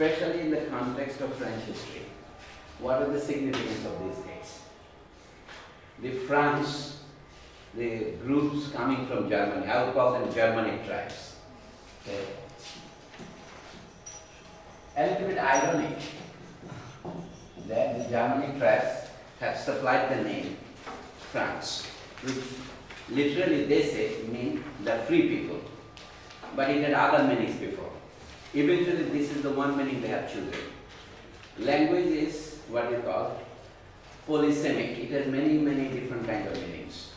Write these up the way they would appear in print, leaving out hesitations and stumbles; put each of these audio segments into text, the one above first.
especially in the context of French history. What is the significance of these dates? The France, the groups coming from Germany, I would call them Germanic tribes. Okay. A little bit ironic that the Germanic tribes have supplied the name France, which literally they say mean the free people, but it had other meanings before. Eventually this is the one meaning they have chosen. Language is what is called polysemic. It has many, many different kinds of meanings.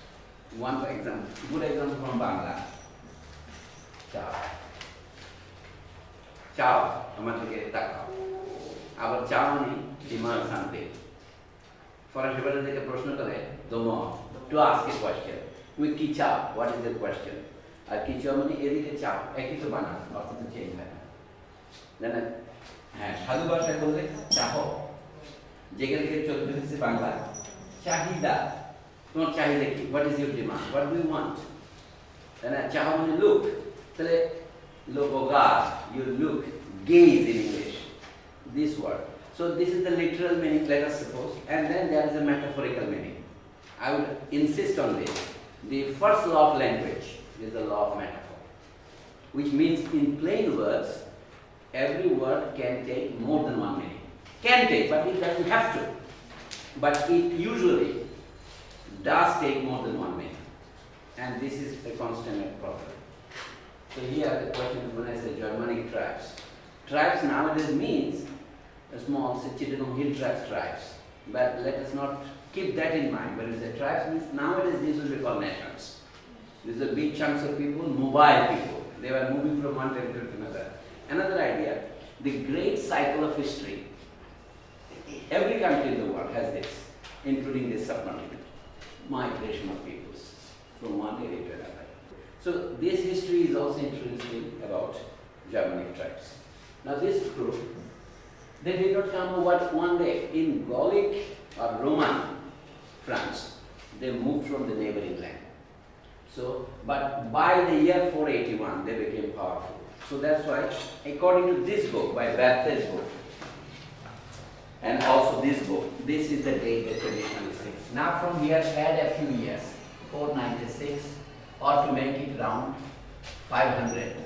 One example, good example from Bangla. Ciao. Ciao, আমার থেকে তাকাও। আবার চাও মানে demand something. ফরাসি ভাষা থেকে প্রশ্ন করে to ask a question. তুমি কি চাও? What is the question? আর কি চাও মানে এদিকে চাও, একই তো বানান, অর্থ তো চেঞ্জ হয় না। জানেন? হ্যাঁ, সাধু ভাষায় বললে চাও। যেখান থেকে চলে এসেছে বাংলা চাহিদা। তোমার চাহিদা কি? What is your demand? What do you want? তাই না? চাও মানে look। তাহলে logogar, you look, gaze in English. This word. So this is the literal meaning, let us suppose, and then there is a metaphorical meaning. I would insist on this. The first law of language is the law of metaphor, which means in plain words, every word can take more than one meaning. Can take, but it doesn't have to. But it usually does take more than one meaning. And this is a constant problem. So here the question is when I say Germanic tribes. Tribes nowadays means a small Chittagong hill tribes. But let us not keep that in mind. When we say tribes means nowadays these will be called nations. These are big chunks of people, mobile people. They were moving from one territory to another. Another idea, the great cycle of history. Every country in the world has this, including this subcontinent. Migration of peoples from one area to another. So this history is also interesting about Germanic tribes. Now this group, they did not come over one day. In Gallic or Roman France, they moved from the neighboring land. So, but by the year 481, they became powerful. So that's why, according to this book, by Berthel's book, and also this book, this is the date that traditionally says. Now from here, add a few years, 496, or to make it round 500.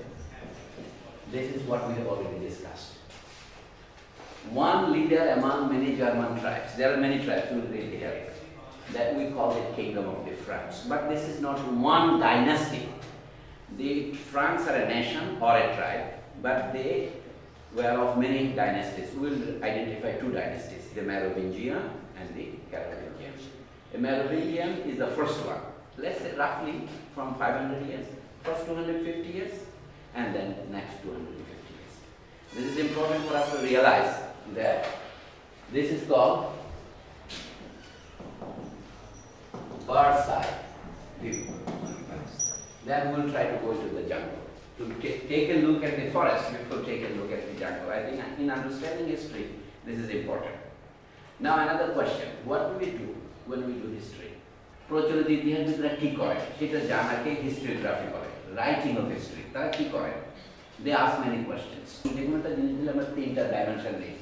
This is what we have already discussed. One leader among many German tribes, there are many tribes, we will read here, that we call it Kingdom of the Franks. But this is not one dynasty. The Franks are a nation or a tribe, but they were of many dynasties. We will identify two dynasties, the Merovingian and the Carolingian. The Merovingian is the first one. Let's say roughly from 500 years, first 250 years, and then next 250 years. This is important for us to realize that this is called bird's eye view. Then we'll try to go to the jungle, to take a look at the forest before take a look at the jungle. I think in understanding history, this is important. Now another question, what do we do when we do history? প্রচলিত ইতিহাসবিদরা কি করে সেটা জানাকে historiography করে, writing of history. তারা কি করে? They ask many questions. যেকোনো একটা জিনিস দিলে আমরা তিনটা ডাইমেনশন দিই।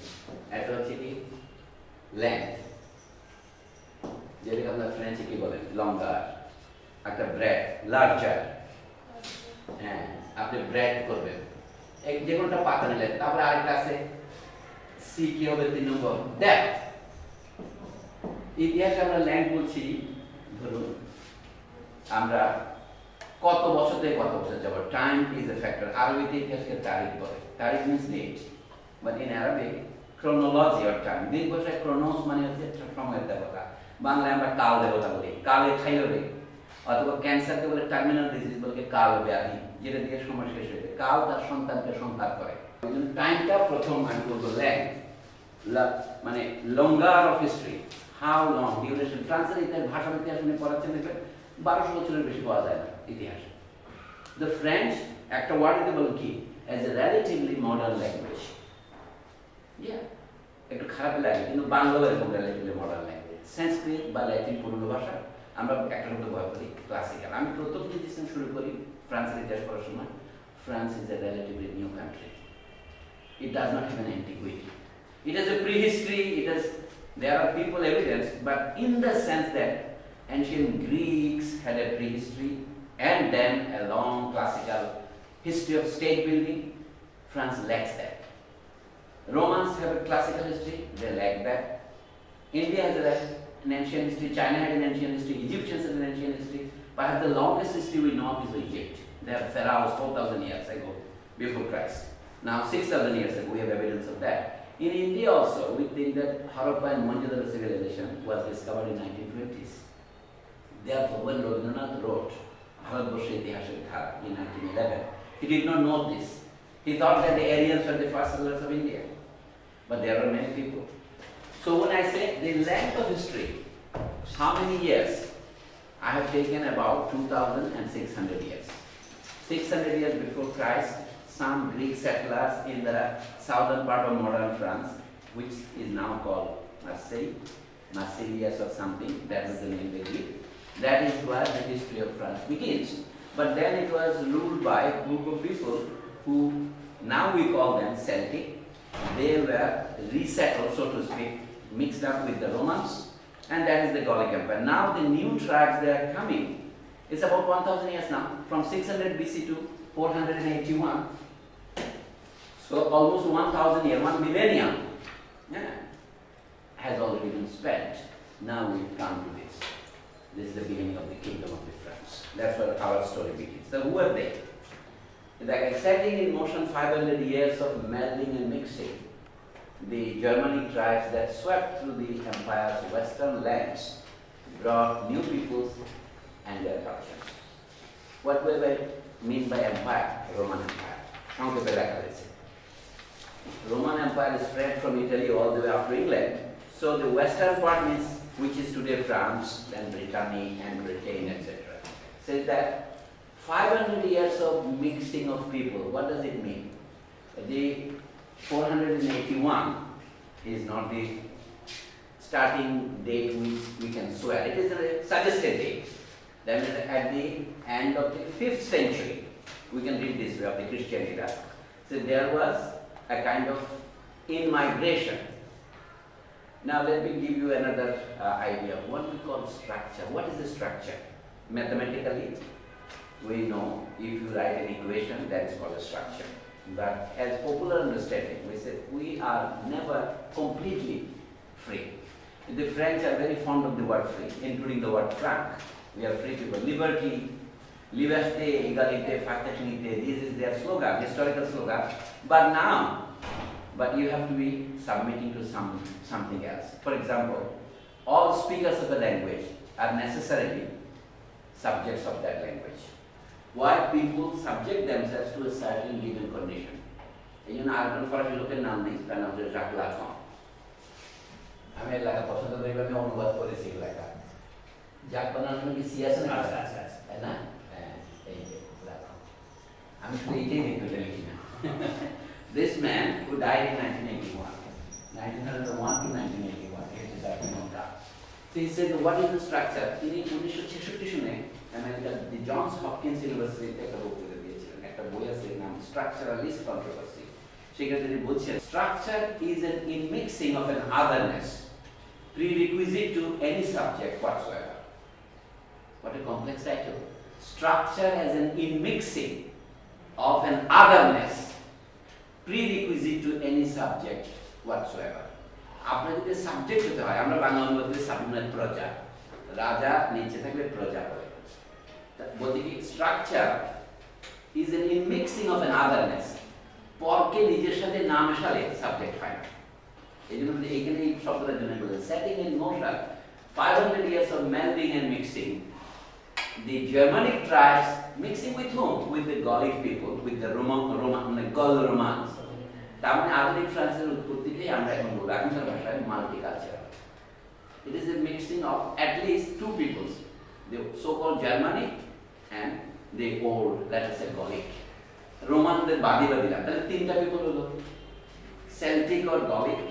একটা হচ্ছে কি লেন্থ, যেটাকে আমরা ফ্রেঞ্চে কি বলেন লঙ্গার। একটা ব্রেড, লার্জার। হ্যাঁ, আপনি ব্রেড করবেন, যে কোনোটা পাতা নিলেন। তারপরে আরেকটা আছে সি কি হবে 3 নম্বর ডেপথ। ইতিহাসে আমরা লেন্থ বলছি, ধরুন আমরা কত বছর থেকে কত বছর যাব, টাইম ইজ এ ফ্যাক্টর। আরবিতে ইতিহাসকে তারিখ বলে, তারিখ means date, but in Arabic chronology or time. Greek ভাষায় ক্রোনোস মানে হচ্ছে সময়ের দেবতা, বাংলায় আমরা কাল দেবতা বলি, কালে খাইল রে, অথবা ক্যান্সারকে বলে টার্মিনাল ডিজিজ বলে কাল ব্যাধি, যেটা দিয়ে সময় শেষ হয়েছে। কাল তার সন্তানকে সন্তান করে। ওই জন্য টাইমটা প্রথম আমি বলবো লেন্থ, মানে longer of history, how long duration. ফ্রান্সের ইতিহাস, ভাষার ইতিহাস উনি পড়াচ্ছেন দেখবেন 1200 বছরের বেশি পাওয়া যায় না ইতিহাস। দ্য ফ্রেঞ্চ একটা ওয়ার্ড দিতে বলেন কি as a relatively modern language. একটু খারাপ লাগে, কিন্তু বাংলাও এরকম রিলেটিভলি মডার্ন ল্যাঙ্গুয়েজ। সংস্কৃত বা ল্যাটিন পুরনো ভাষা, আমরা একটা শব্দ ব্যবহার করি ক্লাসিক্যাল। আমি প্রথম ডিসিশন শুরু করি ফ্রান্সের ইতিহাস পড়ার সময়, France is a relatively new country. It does not have an antiquity. It has a prehistory, there are people evidence, but in the sense that ancient Greeks had a prehistory and then a long classical history of state building, France lacks that. Romans have a classical history, they lack that. India has an ancient history, China had an ancient history, Egyptians had an ancient history. Perhaps the longest history we know of is Egypt. They have pharaohs 4,000 years ago, before Christ. Now 6,000 years ago, we have evidence of that. In India also, we think that Harappa and Mohenjo-daro civilization was discovered in 1920s. Therefore, when Rabindranath wrote Bharatbharsha Itihasar Dhara in 1911, he did not know this. He thought that the Aryans were the first settlers of India. But there are many people. So when I say the length of history, how many years? I have taken about 2,600 years. 600 years before Christ, some Greek settlers in the southern part of modern France, which is now called Marseille, Marseillaise or something, that is the name they give. That is where the history of France begins. But then it was ruled by a group of people who now we call them Celtic. They were resettled, so to speak, mixed up with the Romans, and that is the Gallic Empire. Now the new tribes they are coming, it's about 1,000 years now, from 600 BC to 481. So almost 1,000 years, 1 millennium has already been spent. Now we come to this. This is the beginning of the kingdom of the France. That's where our story begins. So who are they? Like setting in motion 500 years of melding and mixing, the Germanic tribes that swept through the empire's western lands brought new peoples and their cultures. What do we mean by empire? Roman Empire. Roman Empire spread from Italy all the way up to England. So the western part means, which is today France, then Brittany and Britain, etc. Says that 500 years of mixing of people. What does it mean? The 481 is not the starting date which we can swear. It is a suggested date. That means at the end of the 5th century, we can read this way of the Christian era. So there was a kind of in-migration. Now let me give you another idea of what we call structure. What is the structure? Mathematically, we know if you write an equation, that is called a structure. But as popular understanding, we say we are never completely free. The French are very fond of the word free, including the word franc. We are free people. Liberty, liberté, égalité, fraternité, this is their slogan, historical slogan. But you have to be submitting to something else. For example, all speakers of a language are necessarily subjects of that language. Why people subject themselves to a certain given condition. You know, I don't Farsi look at names, kind of Nilkhet. I mean, like a person that I know what policy like that. Jack Banana is yes and I'm creating it. This man who died in 1981, 1901 to 1981, he is so he said, what is the structure? In 1966 the Johns Hopkins University structuralist controversy. Structure is an immixing of an otherness, prerequisite to any subject whatsoever. What a complex title. Structure as an immixing of an otherness, prerequisite to any subject whatsoever. আপনার যদি subject হতে হয়, আমরা বাংলা অনুবাদে subject প্রজা, রাজা নিচে থাকলে প্রজা বলে। বলতে কি structure is an inmixing of an otherness, পরকে নিজের সাথে না মেশালে সাবজেক্ট হয় না। এই জন্য এইখানে এই শব্দটার জন্য বলে setting in motion 500 years of melding and mixing. The Germanic tribes mixing with whom? With the Gallic people, with the Gaul-Romans. তার মানে আধুনিক ফ্রান্সের উৎপত্তিতেই আমরা এখন বলবো এখনকার ভাষায় multicultural. It is a mixing of at least two peoples, the so-called Germanic and the old, let us say Gallic. রোমানদের বাদে দিলাম, তাহলে তিনটা পিপল হলো Celtic or Gallic,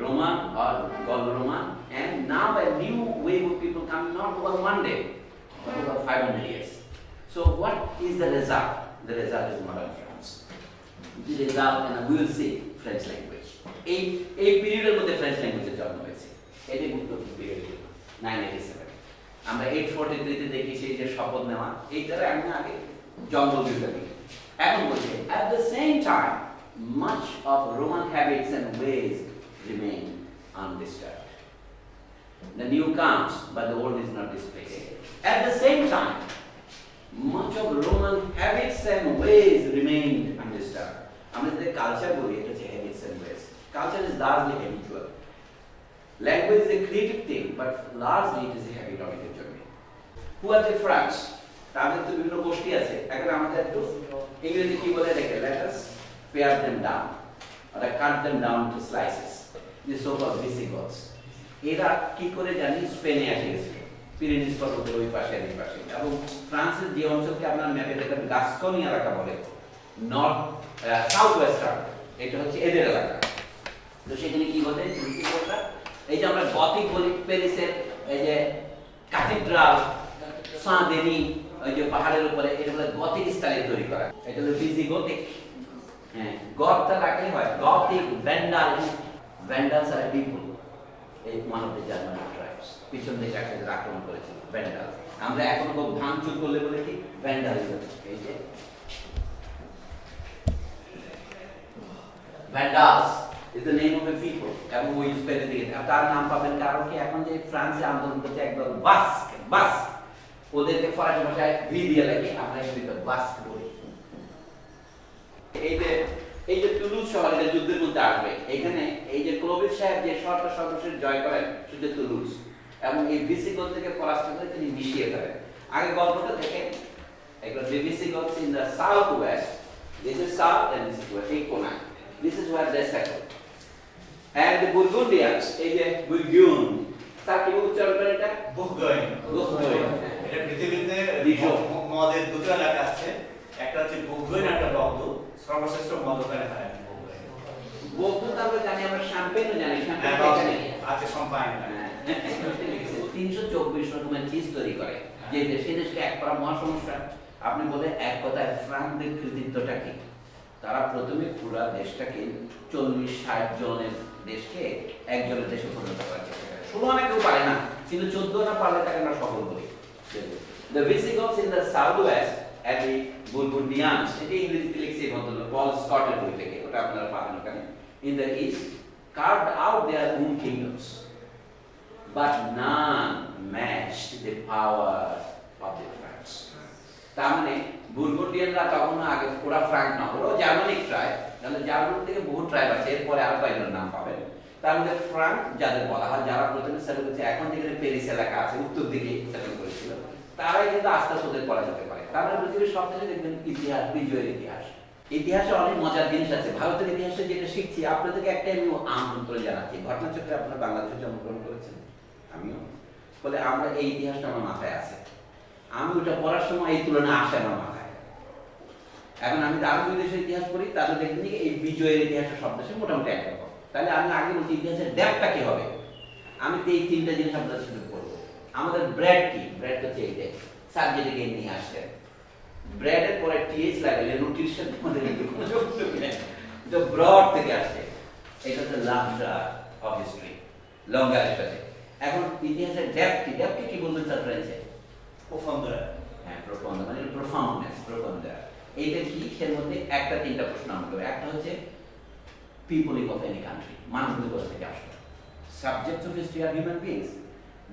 Roman or Gaul-Roman, and now a new wave of people coming not over one day, but over 500 years. So what is the result? The result is modern France. The result, and we will see French language. এই পিরিয়ডের মধ্যে French ল্যাঙ্গুয়েজের জন্ম হয়েছে। এটাই গুরুত্বপূর্ণ period 987। আমরা 843 তে দেখি সেই যে শপথ নেওয়া, এইটারে আমি আগে জঙ্গল যুগটা দেখি। এখন বলছে at the same time much of Roman habits and ways remain undisturbed. The new comes, but the old is not displaced. At the same time, much of Roman habits and ways remained undisturbed. আমরা যে culture বলি এটা হচ্ছে habits and ways. Culture is largely habitual. Language is a creative thing, but largely it is a habitual journey. Who are the Franks? তাদের তো বিভিন্ন গোষ্ঠী আছে। এখন আমাদের একটু ইংরেজি কি বলে দেখে let us pare them down or cut them down to slices. The so-called Visigoths. এরা কি করে জানি স্পেনে এসে গেছিল, পিরেনিস পর্বতের ওই পাশে আর এই পাশে, এবং ফ্রান্সের যে অঞ্চলকে আপনার ম্যাপে দেখেন গাস্কনি এলাকা বলে, নর্থ সাউথ ওয়েস্টার্ন, এটা হচ্ছে এদের এলাকা। তো সেখানে কি বলতে ভিসিগথরা, এই যে আমরা গথিক বলি প্যারিসের এই যে ক্যাথিড্রাল সাঁ-দেনি ওই যে পাহাড়ের উপরে, এটা বলে গথিক স্টাইলে তৈরি করা, এটা হলো ভিজিগথিক। হ্যাঁ, গথটা রাখলে হয় গথিক, ভ্যান্ডাল। ভ্যান্ডালস আর পিপল, এই one of the German tribes, পিছন দিকে একটা আক্রমণ করেছিল ভ্যান্ডাল। আমরা এখনো খুব ভাঙচুর করলে বলে কি ভ্যান্ডালিজম। এই যে ভ্যান্ডালস is the name of a people, এবং ওই স্পেনে দিকে তার নাম পাবেন কারণ কি এখন যে ফ্রান্সে আন্দোলন করছে একদল বাস্ক, ওদেরকে ফরাসি ভাষায় ভি দিয়ে লাগে, আমরা এগুলিকে বাস্ক বলি। এই যে টুলুজ শহর এটা যুদ্ধের মধ্যে আসবে, এখানে এই যে ক্লোভিস সাহেব যে শহরটা সর্বশেষ জয় করেন সেটা টুলুজ, এবং এই ভিসিগথ থেকে পরাস্ত করে তিনি মিশিয়ে ফেলেন। আগে গল্পটা দেখেন, এগুলো Visigoths in the south west, this is south and this is west, এই কোনা, this is where they settle. And the Burgundians, এই যে বুরগুন, তার কি উচ্চারণ করে এটা? বুরগুইন। এটা পৃথিবীতে মদের দুটো এলাকা আছে, একটা হচ্ছে বুরগুইন, একটা বগদু। সর্বশ্রেষ্ঠ মদ ওখানে হয় বুরগুইন। বগদু তো আমরা জানি, আমরা শ্যাম্পেনও জানি, শ্যাম্পেন এখানে আছে সম্পাইন। 324 রকমের চিজ তৈরি করে, যে দেশে দেশকে এক করা মহা সমস্যা। আপনি বলে এক কথায় ফ্রান্সদের কৃতিত্বটা কি? তারা প্রথমে পুরো দেশটাকে 40-60 জনের দেশকে একজনের দেশে পরিণত করার চেষ্টা করে। 16 আনা কেউ পারে না, কিন্তু 14 আনা পারলে তাকে আমরা সফল বলি। The Visigoths in the southwest and the Burgundians, এটা ইংরেজিতে লিখছে এই ভদ্রলোক পল স্কটের বই থেকে, ওটা আপনারা পাবেন ওখানে। In the east carved out their own kingdoms, but none matched the power of the Franks. তার মানে বুরগুন্ডিয়ানরা তখন আগে পুরা ফ্রাঙ্ক না, ওরা জার্মানিক ট্রাইব, তাহলে জার্মান থেকে বহু ট্রাইব আছে, এরপরে আরো কয়েকজন নাম পাবেন। তার মধ্যে ফ্রাঙ্ক যাদের বলা হয়, যারা প্রথমে সেটেল করেছে, এখন যেখানে প্যারিস এলাকা আছে উত্তর দিকে সেটেল করেছিল, তারাই কিন্তু আস্তে আস্তে ওদের করা যেতে পারে। তারপরে পৃথিবীর সব দেশে দেখবেন ইতিহাস, বিজয়ের ইতিহাস। ইতিহাসে অনেক মজার জিনিস আছে। ভারতের ইতিহাসে যেটা শিখছি, আপনাদেরকে একটা আমি আমন্ত্রণ জানাচ্ছি। ঘটনাচক্রে আপনারা বাংলাদেশে জন্মগ্রহণ করেছেন, আমিও, বলে আমরা এই ইতিহাসটা আমার মাথায় আছে। আমি ওটা পড়ার সময় এই তুলনা আসে আমার মাথায়। এখন আমি আরো দুই দেশের ইতিহাস পড়ি, তাদের দেখবেন যে এই বিজয়ের ইতিহাসটা সব দেশে মোটামুটি একরকম। তাহলে আমি আগে বলছি ইতিহাসের ডেপটা কি হবে, আমি তো এই তিনটা জিনিস আপনাদের সাথে পড়বো। আমাদের ব্রেড কি? ব্রেড হচ্ছে এই যে সাবজেক্টে নিয়ে আসছেন, ব্রেডের পরে টিএইচ লাগালে রুটির সাথে আমাদের কোনো যোগ নেই, এটা ব্রড থেকে আসছে। এটা হচ্ছে লামডা অফ হিস্ট্রি, লঙ্গারের সাথে। এখন ইতিহাসের ডেপটি, ডেপটি কি বলবেন স্যার ফ্রেঞ্চে? প্রফন্ডার। হ্যাঁ, প্রফন্ডার মানে প্রফাউন্ডনেস, প্রফন্ডার। এইটা কি? এর মধ্যে একটা তিনটা প্রশ্ন আমাকে হবে। একটা হচ্ছে পিপলিং অফ এনি কান্ট্রি, মানুষগুলো কোথা থেকে আসলো, subjects of history are human beings.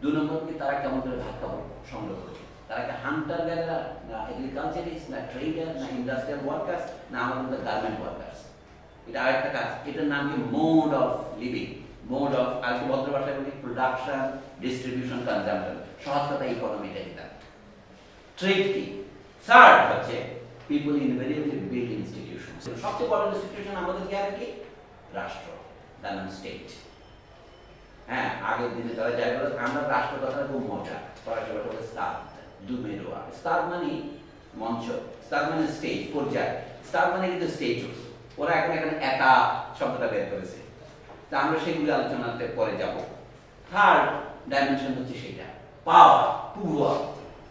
2 নম্বর কি তারা কেমন করে ভাত খাবার সংগ্রহ করছে, তারা কি হান্টার গ্যাদারার, না এগ্রিকালচারিস্ট, না ট্রেডার, না ইন্ডাস্ট্রিয়াল ওয়ার্কার্স, না আমাদের মধ্যে গার্মেন্ট ওয়ার্কার্স। এটা আরেকটা কাজ, এটার নাম কি mode of living, mode of, আর কি ভদ্র ভাষায় বলি প্রোডাকশন, ডিস্ট্রিবিউশন, কনজাম্পশন, সহজ কথা ইকোনমিটা এটা। ট্রেড কি? থার্ড হচ্ছে people invariably build institutions. সবচেয়ে বড় ইনস্টিটিউশন আমাদের কি আর কি? রাষ্ট্র, তার নাম স্টেট। হ্যাঁ, আগের দিনে তারা যাই বলে, আমরা রাষ্ট্র কথা খুব মজা, পড়াশোনা করে স্টার, দুমেরোয়া। স্টার মানে মঞ্চ, স্টার মানে স্টেজ, পর্যায়, স্টার মানে কিন্তু স্টেজ। ওরা এখন এখানে একা শব্দটা বের করেছে, তা আমরা সেগুলো আলোচনাতে পরে যাব। থার্ড ডাইমেনশন হচ্ছে সেটা পাওয়ার, পুয়া।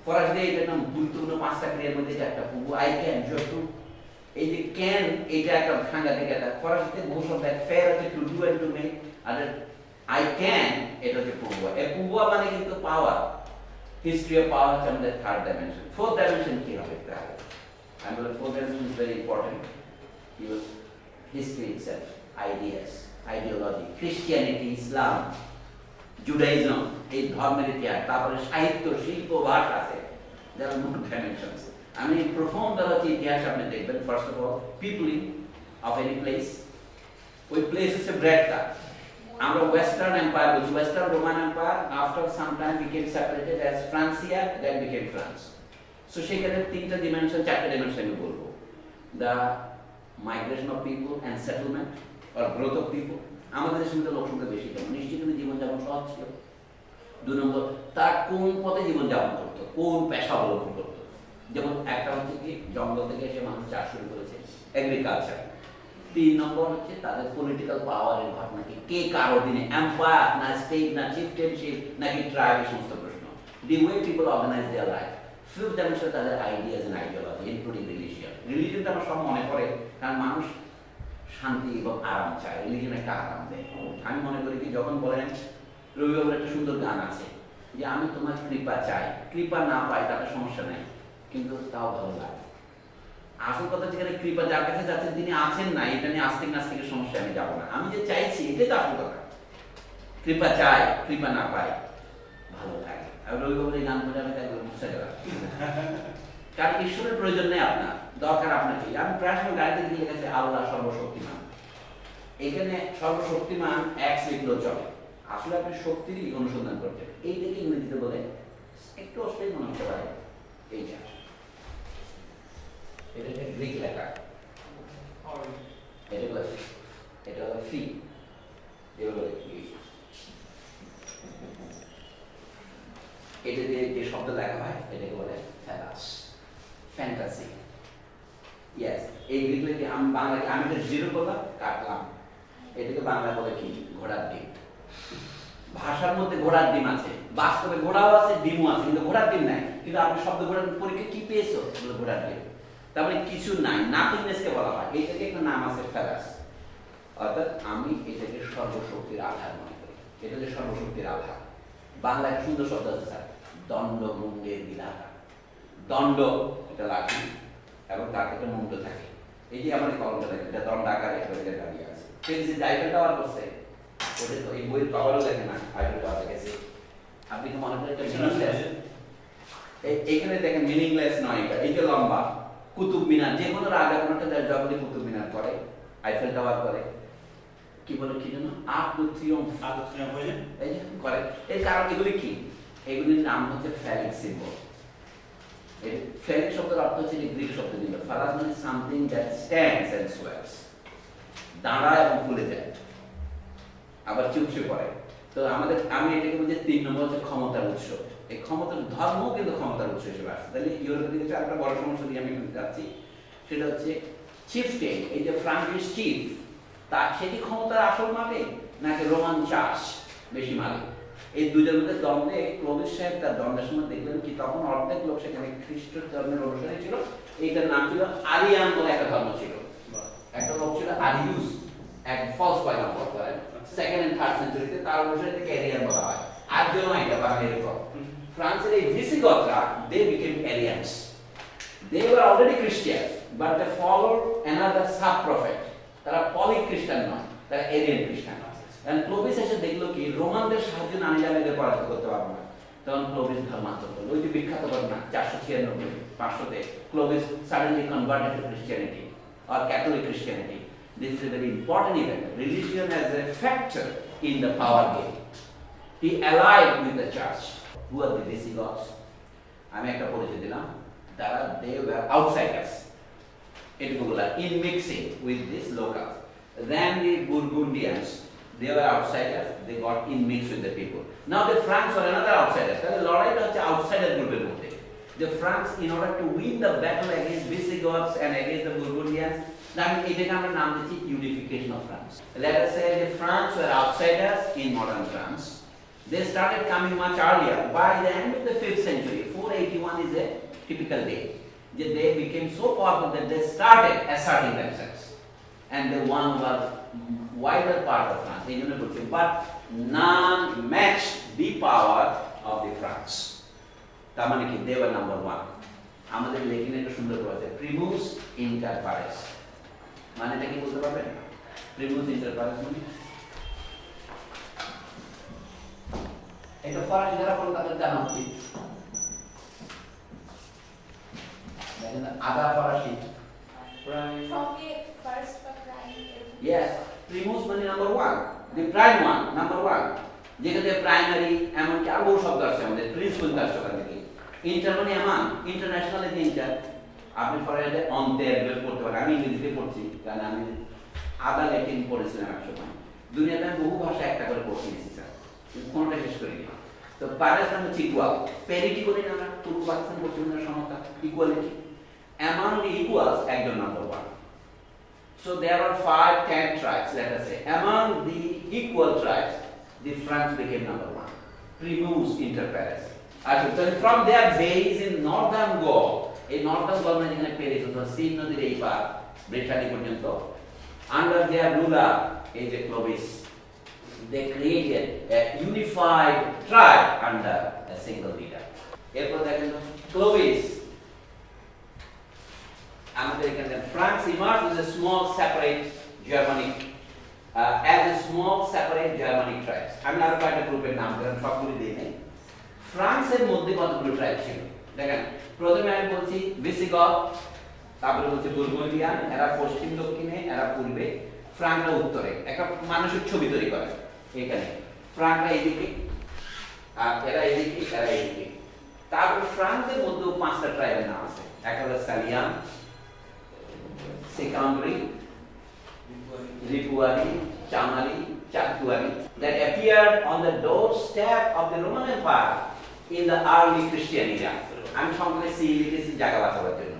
ফরাসিতে এটার নাম গুরুত্বপূর্ণ 5টা ক্রিয়ার মধ্যে 4টা পুবু, আই ক্যান, জটু, এই যে ক্যান, এটা একটা সাংঘাতিক একটা ফরাসিতে বহু শব্দ ফেয়ার হচ্ছে to do and to make, আর আই ক্যান এটা হচ্ছে পূর্বা। এই পূর্বা মানে কিন্তু পাওয়ার, হিস্ট্রি অফ পাওয়ার হচ্ছে আমাদের থার্ড ডাইমেনশন। ফোর্থ ডাইমেনশন কি হবে তাহলে? আমি বলি fourth dimension is very important. Use history itself, ideas, ideology, Christianity, Islam, Judaism, এই ধর্মের ইতিহাস, তারপরে সাহিত্য, শিল্প, ভাষা আছে, যারা মোট ডাইমেনশনস। আমি প্রথম দ্বারা হচ্ছে ইতিহাস আপনি দেখবেন, first of all peopling of any place, ওই প্লেস হচ্ছে ব্রেডটা। আমরা ওয়েস্টার্ন এম্পায়ার বলছি, western Roman empire after some time became separated as Francia, then became France. So সেখানে তিনটা ডিমেনশন, চারটা ডিমেনশন আমি বলবো। The migration of people and settlement or growth of people. আমাদের দেশের মধ্যে লোকসংখ্যা বেশি, কেন নিশ্চিত জীবনযাপন সহজ ছিল। 2 নম্বর, তার কোন পথে জীবনযাপন করতো, কোন পেশা অবলম্বন করতো। যেমন একটা হচ্ছে কি জঙ্গল থেকে এসে মানুষ চাষ শুরু করেছে, এগ্রিকালচার। 3 নম্বর হচ্ছে তাদের পলিটিক্যাল পাওয়ারের ঘটনা কি, কে কার অধীনে, এম্পায়ার না স্টেট না চিফটেনশিপ নাকি ট্রাইব, এই সমস্ত প্রশ্ন। The way people organize their life. Fifth dimension তাদের ideas and ideology including religion. রিলিজিয়নটা আমার সব মনে পড়ে, কারণ মানুষ শান্তি এবং আরাম চায়, রিলিজিয়ন একটা আরাম দেয়। আমি মনে করি কি, যখন বলেন রবিবাবুর একটা সুন্দর গান আছে যে আমি তোমার কৃপা চাই, কৃপা না পাই তাতে সমস্যা নেই, কিন্তু তাও ভালো লাগে। আসল কথা যেখানে কৃপা যার কাছে যাচ্ছেন তিনি আছেন না, এটা নিয়ে আস্তিক নাস্তিকের সমস্যা আমি যাবো না। আমি যে চাইছি এটাই তো আসল কথা। কৃপা চাই, কৃপা না পাই, ভালো লাগে। আমি রবিবাবুর এই গান করে আমি তাই বুঝতে গেলাম, কারণ ঈশ্বরের প্রয়োজন নেই আপনার, দরকার আপনাকে। আমি প্রায় সময় গাড়িতে গিয়ে লিখেছে আল্লাহ সর্বশক্তিমান। এখানে সর্বশক্তিমান এক লিখলেও চলে, আসলে আপনি শক্তিরই অনুসন্ধান করছেন। এইটাকে ইংরেজিতে বলে, একটু অশ্লীল মনে হতে পারে, এইটা এটা গ্রিক লেখা, এটা হলো ফি, এগুলো এটা দিয়ে যে শব্দ লেখা হয় এটাকে বলে ফ্যালাস, ফ্যান্টাসি। ইয়েস, এই গ্রিক লেখা আমি বাংলা, আমি এটা জিরো করলাম, কাটলাম, এটাকে বাংলা বলে কি, ঘোড়ার ডিম। ভাষার মধ্যে ঘোড়ার ডিম আছে, বাস্তবে ঘোড়াও আছে, ডিমও আছে, কিন্তু ঘোড়ার ডিম নাই। কিন্তু আপনি শব্দ ঘোড়ার পরীক্ষা কি পেয়েছো, ঘোড়ার ডিম। তারপরে কিছু নাই, নাথিংনেসকে বলা হয়। এইটাকে একটা নাম আছে ফ্যালাস, অর্থাৎ আমি এটাকে সর্বশক্তির আধার মনে করি। এটা হচ্ছে সর্বশক্তির আধার। বাংলা একটা সুন্দর শব্দ আছে স্যার, দণ্ড মুন্ডের বিলাটা। দণ্ড এটা লাঠি এবং তার একটা মুন্ড থাকে। এই যে আমার কলমটা থাকে, এটা দণ্ড আকারে দাঁড়িয়ে আছে। আইফেল টাওয়ার করছে, ওদের তো এই বইয়ের কভারও দেখে না, আইফেল টাওয়ার দেখেছে। আপনি কি মনে করেন এটা মিনিংলেস? এইখানে দেখেন মিনিংলেস নয়, এটা এই যে লম্বা কুতুব মিনার, যে কোনো রাজা কোনো একটা জগতে কুতুব মিনার করে, আইফেল টাওয়ার করে, কি বলে কি জন্য, আর্ক দু ট্রিউম্ফ, এই যে করে। এই কারণ এগুলি কি, এগুলির নাম হচ্ছে ফ্যালিক সিম্বল। এই ফ্যালিক শব্দের অর্থ হচ্ছে গ্রিক শব্দ ছিল ফালাস, মানে সামথিং দ্যাট স্ট্যান্ডস এন্ড সোয়ালস, দাঁড়ায় এবং ফুলে যায়, আবার চুপসে পড়ে। তো আমাদের, আমি এটাকে বলছি 3 নম্বর হচ্ছে ক্ষমতার উৎস। এই ক্ষমতার ধর্ম কিন্তু ক্ষমতার উৎস হিসেবে আসছে। তাহলে ইউরোপের দিকে একটা বড় সমস্যা দিয়ে আমি যাচ্ছি, সেটা হচ্ছে চিফটেন। এই যে ফ্রাঙ্কিশ চিফ, তার সেটি ক্ষমতার আসল মালিক নাকি রোমান চার্চ বেশি মালিক? এই দুইটার মধ্যে দ্বন্দ্বে ক্লোভিস সাহেব তার দ্বন্দ্বের সময় দেখলেন কি, তখন অর্ধেক লোক সেখানে খ্রিস্ট ধর্মের অনুসারী ছিল। এইটার নাম ছিল আরিয়ান বলে একটা ধর্ম ছিল। একটা লোক ছিল আরিউস, এক ফলস পয়গাম্বর করেন 2nd and 3rd সেঞ্চুরিতে, তার অনুসারী থেকে এরিয়ান বলা হয়। আর কেউ না, এটা বাংলা এরকম। ফ্রান্সের এই ভিসিগথরা, they became Aryans. They were already Christians, but they followed another sub-prophet. তারা পলি খ্রিস্টান নয়, তারা এরিয়ান খ্রিস্টান। কারণ ক্লোভিস এসে দেখলো কি, রোমানদের সাহায্য না নিলে আমি এদের পরাজিত করতে পারবো না। তখন ক্লোভিস ধর্মান্তর করলো। ওই যে বিখ্যাত ঘটনা 496 500-তে Clovis suddenly converted to Christianity or Catholic Christianity. This is a very important event. Religion as a factor in the power game. He allied with the church. Who are the Visigoths? আমি একটা পরিচয় দিলাম, তারা they were outsiders. In mixing with these locals. Then the Burgundians, they were outsiders, they got in mixed with the people. Now the Franks were another outsiders. তাহলে লড়াইটা হচ্ছে outsider গ্রুপের মধ্যে। The Franks, in order to win the battle against Visigoths and against the Burgundians, এটাকে আমরা নাম দিচ্ছি unification of France. Let us say the Franks were outsiders in modern France. They started coming much earlier. By the end of the 5th century, 481 is a typical date. They became so powerful that they started asserting themselves and they won over wider part of France. But none matched the power of the France. They were number one. আমাদের লেখিনে একটা সুন্দর কথা আছে প্রিমুস inter পারেস মানেটা কি বলতে পারবেন প্রিমুস inter পারেস মানে এটা ফরাসি যারা বলেন তাদের জানা উচিত দেখেন আদা ফরাসি yes primus মানে number 1 the prime one number 1 যেখানে প্রাইমারি এমনকি আরো বহু শব্দ আছে আমাদের প্রিন্সিপাল কাজ করা থেকে ইন্টার মানে এমন ইন্টারন্যাশনাল এ ইন্টার আপনি ফরাসিতে অন্তের বের করতে পারেন আমি ইংরেজিতে পড়ছি কারণ আমি আদা ল্যাটিন পড়েছিলাম এক সময় দুনিয়াতে আমি বহু ভাষা একটা করে পড়ছি স্যার কিন্তু কোনটা শেষ করিনি তো পারেস মানে ইকুয়াল প্যারিটি করি না আমরা পূর্ব পাকিস্তান পশ্চিম সমতা ইকুয়ালিটি among the equals একজন number 1 so there are 5-10 tribes let us say among the equal tribes the France became number 1 primus inter pares so from their base in northern Gaul এই northern Gaul মানে যেখানে Paris তো scene নদীর এই পার Brittany পর্যন্ত under their ruler এই যে Clovis they created a unified tribe under a single leader এরপর দেখেন Clovis American France emerged as a small separate Germanic Germanic tribes. আমি আরো কয়েকটা গ্রুপের নাম দিলাম সবগুলো দিই নাই ফ্রান্সের মধ্যে কতগুলো ট্রাইব ছিল দেখেন প্রথমে আমি বলছি ভিসিগথ তারপরে বলছি বুরগুন্ডিয়ান এরা পশ্চিম দক্ষিণে এরা পূর্বে ফ্রাঙ্করা উত্তরে একটা মানুষের ছবি তৈরি করে এখানে ফ্রাঙ্করা এদিকে আর এরা এদিকে এরা এদিকে তারপর ফ্রান্সের মধ্যে 5টা ট্রাইবের নাম আছে একটা হলো Salian Secondary, Ripuari, Chamari, Chatuari that appeared on the doorstep of the Roman Empire in the early Christian era. আমি সংক্ষেপে সি লিখেছি জায়গা বাঁচাবার জন্য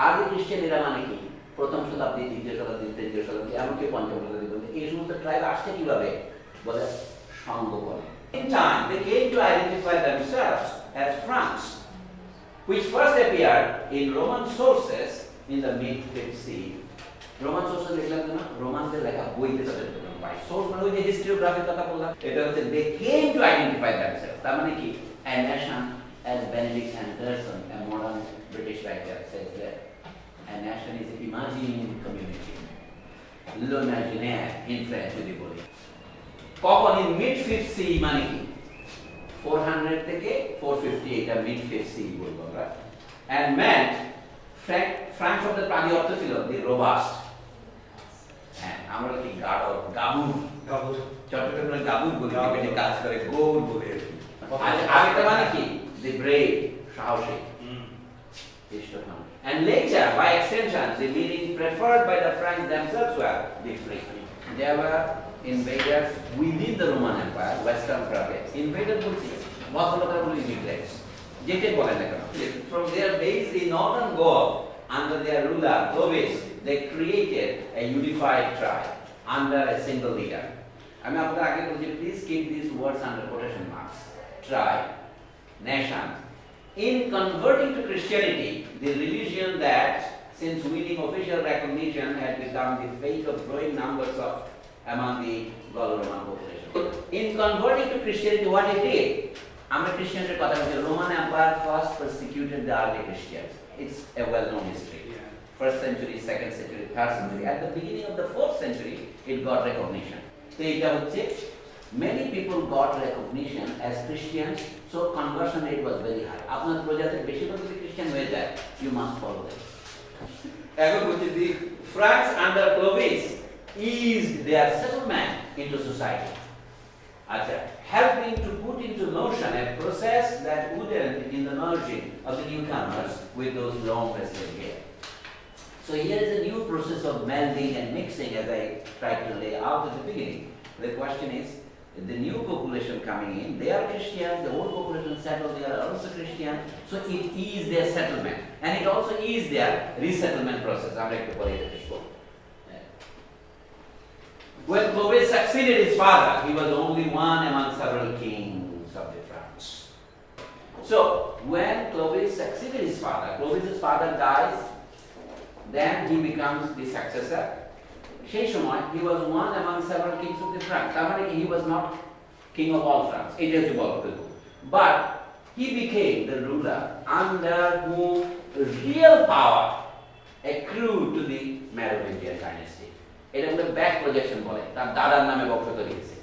early Christian era মানে কি প্রথম শতাব্দী দ্বিতীয় শতাব্দী তৃতীয় শতাব্দী এমনকি পঞ্চম শতাব্দী পর্যন্ত এই সমস্ত ট্রাইব আসছে কিভাবে বলে সঙ্গ করে in time they came to identify themselves as France which first appeared in Roman sources in the mid-5th century. Roman sources লিখলাম না রোমানদের লেখা বইতে তাদের প্রথম পাই সোর্স মানে ওই যে হিস্টোগ্রাফির কথা বললাম এটা হচ্ছে they came to identify themselves তার মানে কি a nation as Benedict Anderson a modern British writer says that a nation is an imagined community l'imaginaire in French যদি বলি কখন in mid-5th century মানে কি 400 থেকে 450 এটা mid-5th century বলবো আমরা and meant ফ্রান্স শব্দের প্রাণী অর্থ ছিল দি রোবাস্ট হ্যাঁ আমরা কি গাবুর চট্টগ্রামে গাবুর বলি পেটে কাজ করে গৌর বলে আরেকটা মানে কি দি ব্রেভ সাহসী and later by extension the meaning preferred by the French themselves were the free there were invaders within the Roman Empire western province invaders বলছি ভদ্রলোকেরা বলি immigrants যেটা বলেন না কেন from their base in northern Gaul under their ruler Clovis they created a unified tribe under a single leader আমি আপনাদের আগে বলছি please keep these words under quotation marks tribe nation in converting to Christianity the religion that since winning official recognition had become the fate of growing numbers of among the Gallo-Roman population in converting to Christianity what it did আমরা খ্রিস্টানদের কথা বলছি Roman empire first persecuted the early Christians it's a well known history first century second century third century at the beginning of the 4th century it got recognition so এটা হচ্ছে many people got recognition as Christians so conversion rate was very high আপনার প্রজাতির বেশিরভাগ যদি খ্রিস্টান হয়ে যায় you must follow them এখন বলছি the France under Clovis eased their settlement into society acha helping to put into motion a process that would end in the merging of the newcomers with those long rested here. So here is a new process of melding and mixing as I tried to lay out at the beginning. The question is, the new population coming in, they are Christians, the old population settled, they are also Christian, so it eased their settlement and it also eased their resettlement process. I'm like to call it a fishbowl. When Clovis succeeded his father, he was only one among several kings of the France. So, when Clovis succeeded his father, Clovis's father dies, then he becomes the successor. সেই সময় he was one among several kings of the France. তার মানে he was not king of all France. এটা হচ্ছে বলতে। But he became the ruler under whom real power accrued to the Merovingian dynasty. এটা বলে back projection বলে। তার দাদার নামে বংশধর লিখেছে।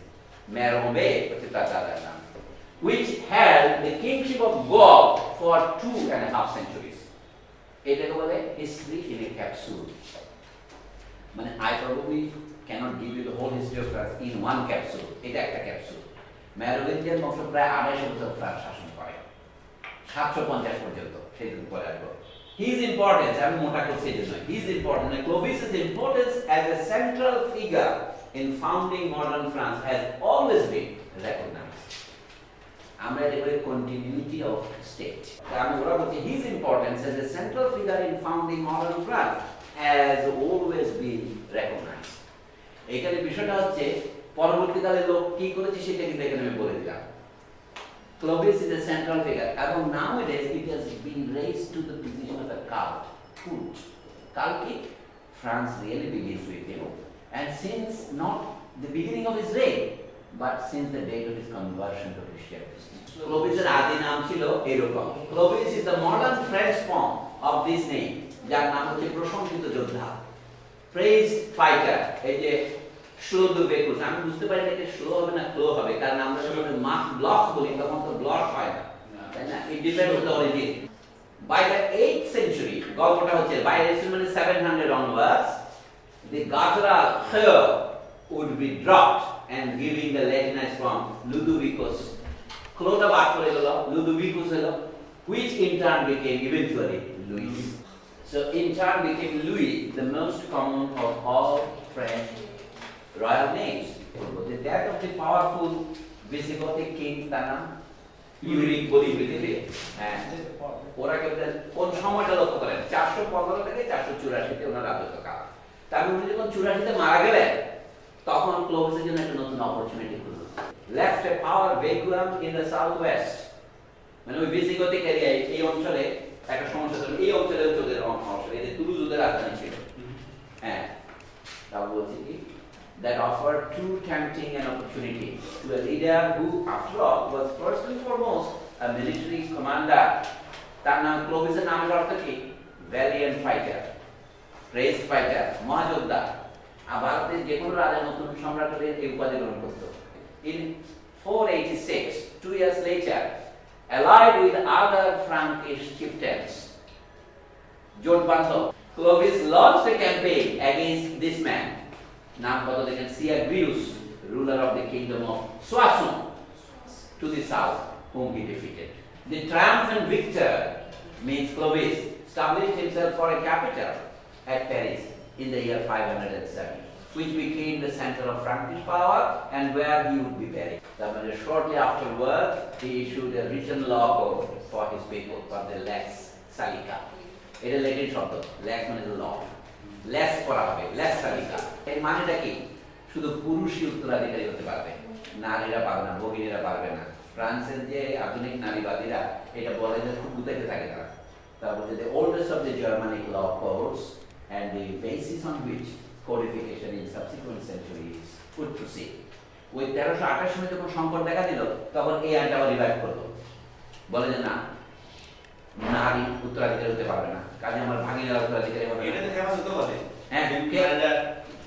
মেরোবে হচ্ছে তার দাদার নাম। Which held the kingship of Gaul for 2.5 centuries. এটাকে বলে history in a capsule. মানে I probably cannot give you the whole history of France in one capsule. এটা একটা ক্যাপসুল। মেরোভিঞ্জিয়ান বংশ প্রায় 250 বছর ফ্রান্স শাসন করে। 750 পর্যন্ত সেদিন পরে আসবো। His importance, আমি মোটা করছি এজন্য, his importance, Clovis's importance as a central figure in founding modern France has always been recognized. আমরা এটা বলি continuity of state. আমি ওরা বলছি his importance as a central figure in founding modern France has always been recognized. এখানে বিষয়টা হচ্ছে পরবর্তীকালে লোক কি করেছে সেটা কিন্তু এখানে আমি বলে দিলাম। Clovis is a central figure, and nowadays it has been raised to the position of a cult. Cult, France really begins with him, and since not the beginning of his reign, but since the date of his conversion to Christianity. Clovis এর আদি নাম ছিল এরকম। Clovis is the modern French form of this name, যার নাম হচ্ছে প্রশংসিত যোদ্ধা, praised fighter। এই যে স্লো দ্য ভেকুস, আমি বুঝতে পারি না এটা স্লো হবে না ক্লো হবে, কারণ আমরা যখন মাস ব্লক বলি তখন তো ব্লক হয় না, তাই না? It depends on the origin. By the 8th century, গল্পটা হচ্ছে বাই মানে 700 onwards, the guttural খ would be dropped and giving the Latinized form Ludovicus. ক্লোটা বাদ করে গেল, Ludovicus হলো, which in turn became eventually Louis. So in turn became Louis, the most common of all French royal names. The death of the powerful Visigothic king তার নাম uric বলি পৃথিবী। হ্যাঁ, ওরা কেবল কোন সময়টা লক্ষ্য করেন 415 থেকে 484 তে ওনার রাজত্বকাল। তারপর উনি যখন 84 তে মারা গেলেন তখন ক্লোভিসের জন্য একটা নতুন অপরচুনিটি খুলল। Left a power vacuum in the southwest, মানে ওই ভিজিগথিক এরিয়ায় এই অঞ্চলে একটা সমস্যা ছিল, এই অঞ্চলে ওদের অংশ, এই যে তুলুজদের রাজধানী ছিল। হ্যাঁ, তারপর বলছি কি that offered too tempting an opportunity to a leader who, after all, was first and foremost a military commander. তার নাম ক্লোভিসের নামের অর্থ কি? valiant fighter, praised fighter, মহাযোদ্ধা। আর ভারতের যে কোনো রাজা নতুন সম্রাট হলে এই উপাধি গ্রহণ করত। In 486, 2 years later, allied with other Frankish chieftains, জোট বাঁধল, Clovis launched a campaign against this man. নাম কত দেখেন, Siagrius, ruler of the kingdom of Soissons, to the south, whom he defeated. The triumphant victor means Clovis established himself for a capital at Paris in the year 507, which became the center of Frankish power and where he would be buried. Shortly afterwards, he issued a written law code for his people, for the lex salica. It is a Latin শব্দ, lex মানে law, less করা হবে, less সালিকা। এর মানেটা কি? শুধু পুরুষই উত্তরাধিকারী হতে পারবে, নারীরা পারবে না, ভগিনীরা পারবে না। ফ্রান্সের যে আধুনিক নারীবাদীরা এটা বলে যে খুব উদাকে থাকে তারা। তারপর যে oldest of the Germanic law codes and the basis on which codification in subsequent centuries would proceed. ওই 1328 সালে যখন সংকট দেখা দিল তখন এই আইনটা আবার রিভাইভ করলো, বলে যে না, নারী উত্তরাধিকারী হতে পারবে না, কাজে আমার ভাগিনারা উত্তরাধিকারী হবে। এটাতে ফেমাস হতে পারে। হ্যাঁ,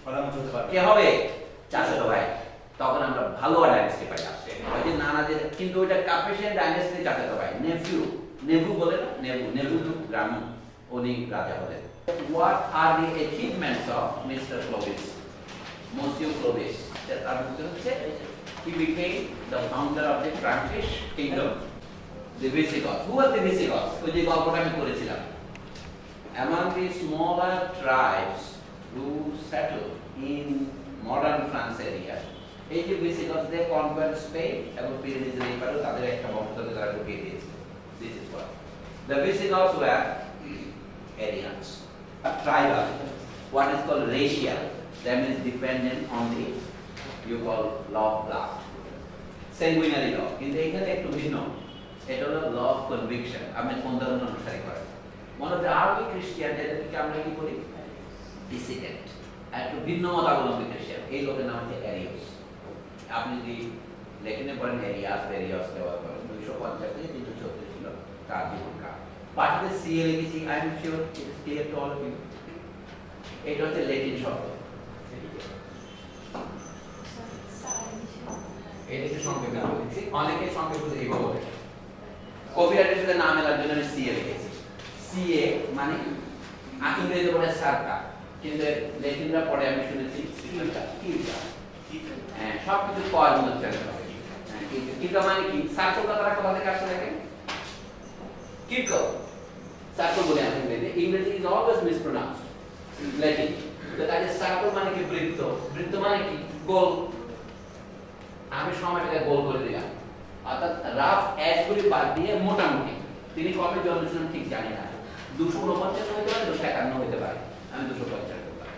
প্রধানমন্ত্রী হতে পারে। কে হবে? চাচাতো ভাই। তখন আমরা ভালো ডাইনাস্টি পাই আসছে। ওই যে নানাদের, কিন্তু ওইটা কাপেশিয়ান ডাইনাস্টি চাচাতো ভাই, নেভু বলে না, নেভু গ্রাম, উনি রাজা হলেন। What are the achievements of Mr. Clovis? Monsieur Clovis. তার উত্তর হচ্ছে he became the founder of the Frankish kingdom. The Visigoths. Who were the Visigoths? ওই যে গল্পটা আমি করেছিলাম। Among the smaller tribes who settled in modern France area, এই যে Visigoths they conquered Spain এবং Pyrenees-এর এই পারে তাদের একটা বংশধরকে তারা ঢুকিয়ে দিয়েছে। This is what the Visigoths were. Aryans, tribal, what is called racial, that means dependent on the you call law of blood, sanguinary law. কিন্তু এখানে একটু ভিন্ন, এটা হলো ল অফ কনভিকশন, আপনি কোন ধরনের অনুসারী করেন। মনে হচ্ছে আরবি খ্রিস্টান যাদেরকে আমরা কি করি ডিসিডেন্ট, একটু ভিন্ন মতাবলম্বী খ্রিস্টান, এই লোকের নাম হচ্ছে অ্যারিয়াস। আপনি যদি লেখনে পড়েন এরিয়াস এরিয়াস ব্যবহার করেন 250 থেকে 334 ছিল তার জীবনকাল। পাশে সিএ লিখেছি, I am sure it is clear to all of you. এটা হচ্ছে ল্যাটিন শব্দ, এটাকে সংক্ষেপে লিখেছি, অনেকে সংক্ষেপে এইভাবে বলে। কপিরাইটের সাথে নাম মেলার জন্য আমি সিএ লিখেছি। সিএ মানে ইংরেজিতে বলে সার্কা, কিন্তু ল্যাটিনরা পড়ে আমি শুনেছি কিলটা, কিলটা। হ্যাঁ, সবকিছু কয়ের মধ্যে চলে হবে। কিলটা মানে কি? সার্কল কথাটা কোথা থেকে আসছে দেখেন? কিলকল, সার্কল বলে আমি ইংরেজি। ইংরেজি ইজ অলওয়েজ মিসপ্রোনাউন্সড ল্যাটিন। তো তাই সার্কল মানে কি? বৃত্ত। বৃত্ত মানে কি? গোল। আমি সময়টাকে গোল করে দিলাম, অর্থাৎ রাফ এজগুলি বাদ দিয়ে মোটামুটি। তিনি কবে জন্মেছিলেন ঠিক জানি না, 249 হতে পারে, 251 হতে পারে, আমি 250 করলাম।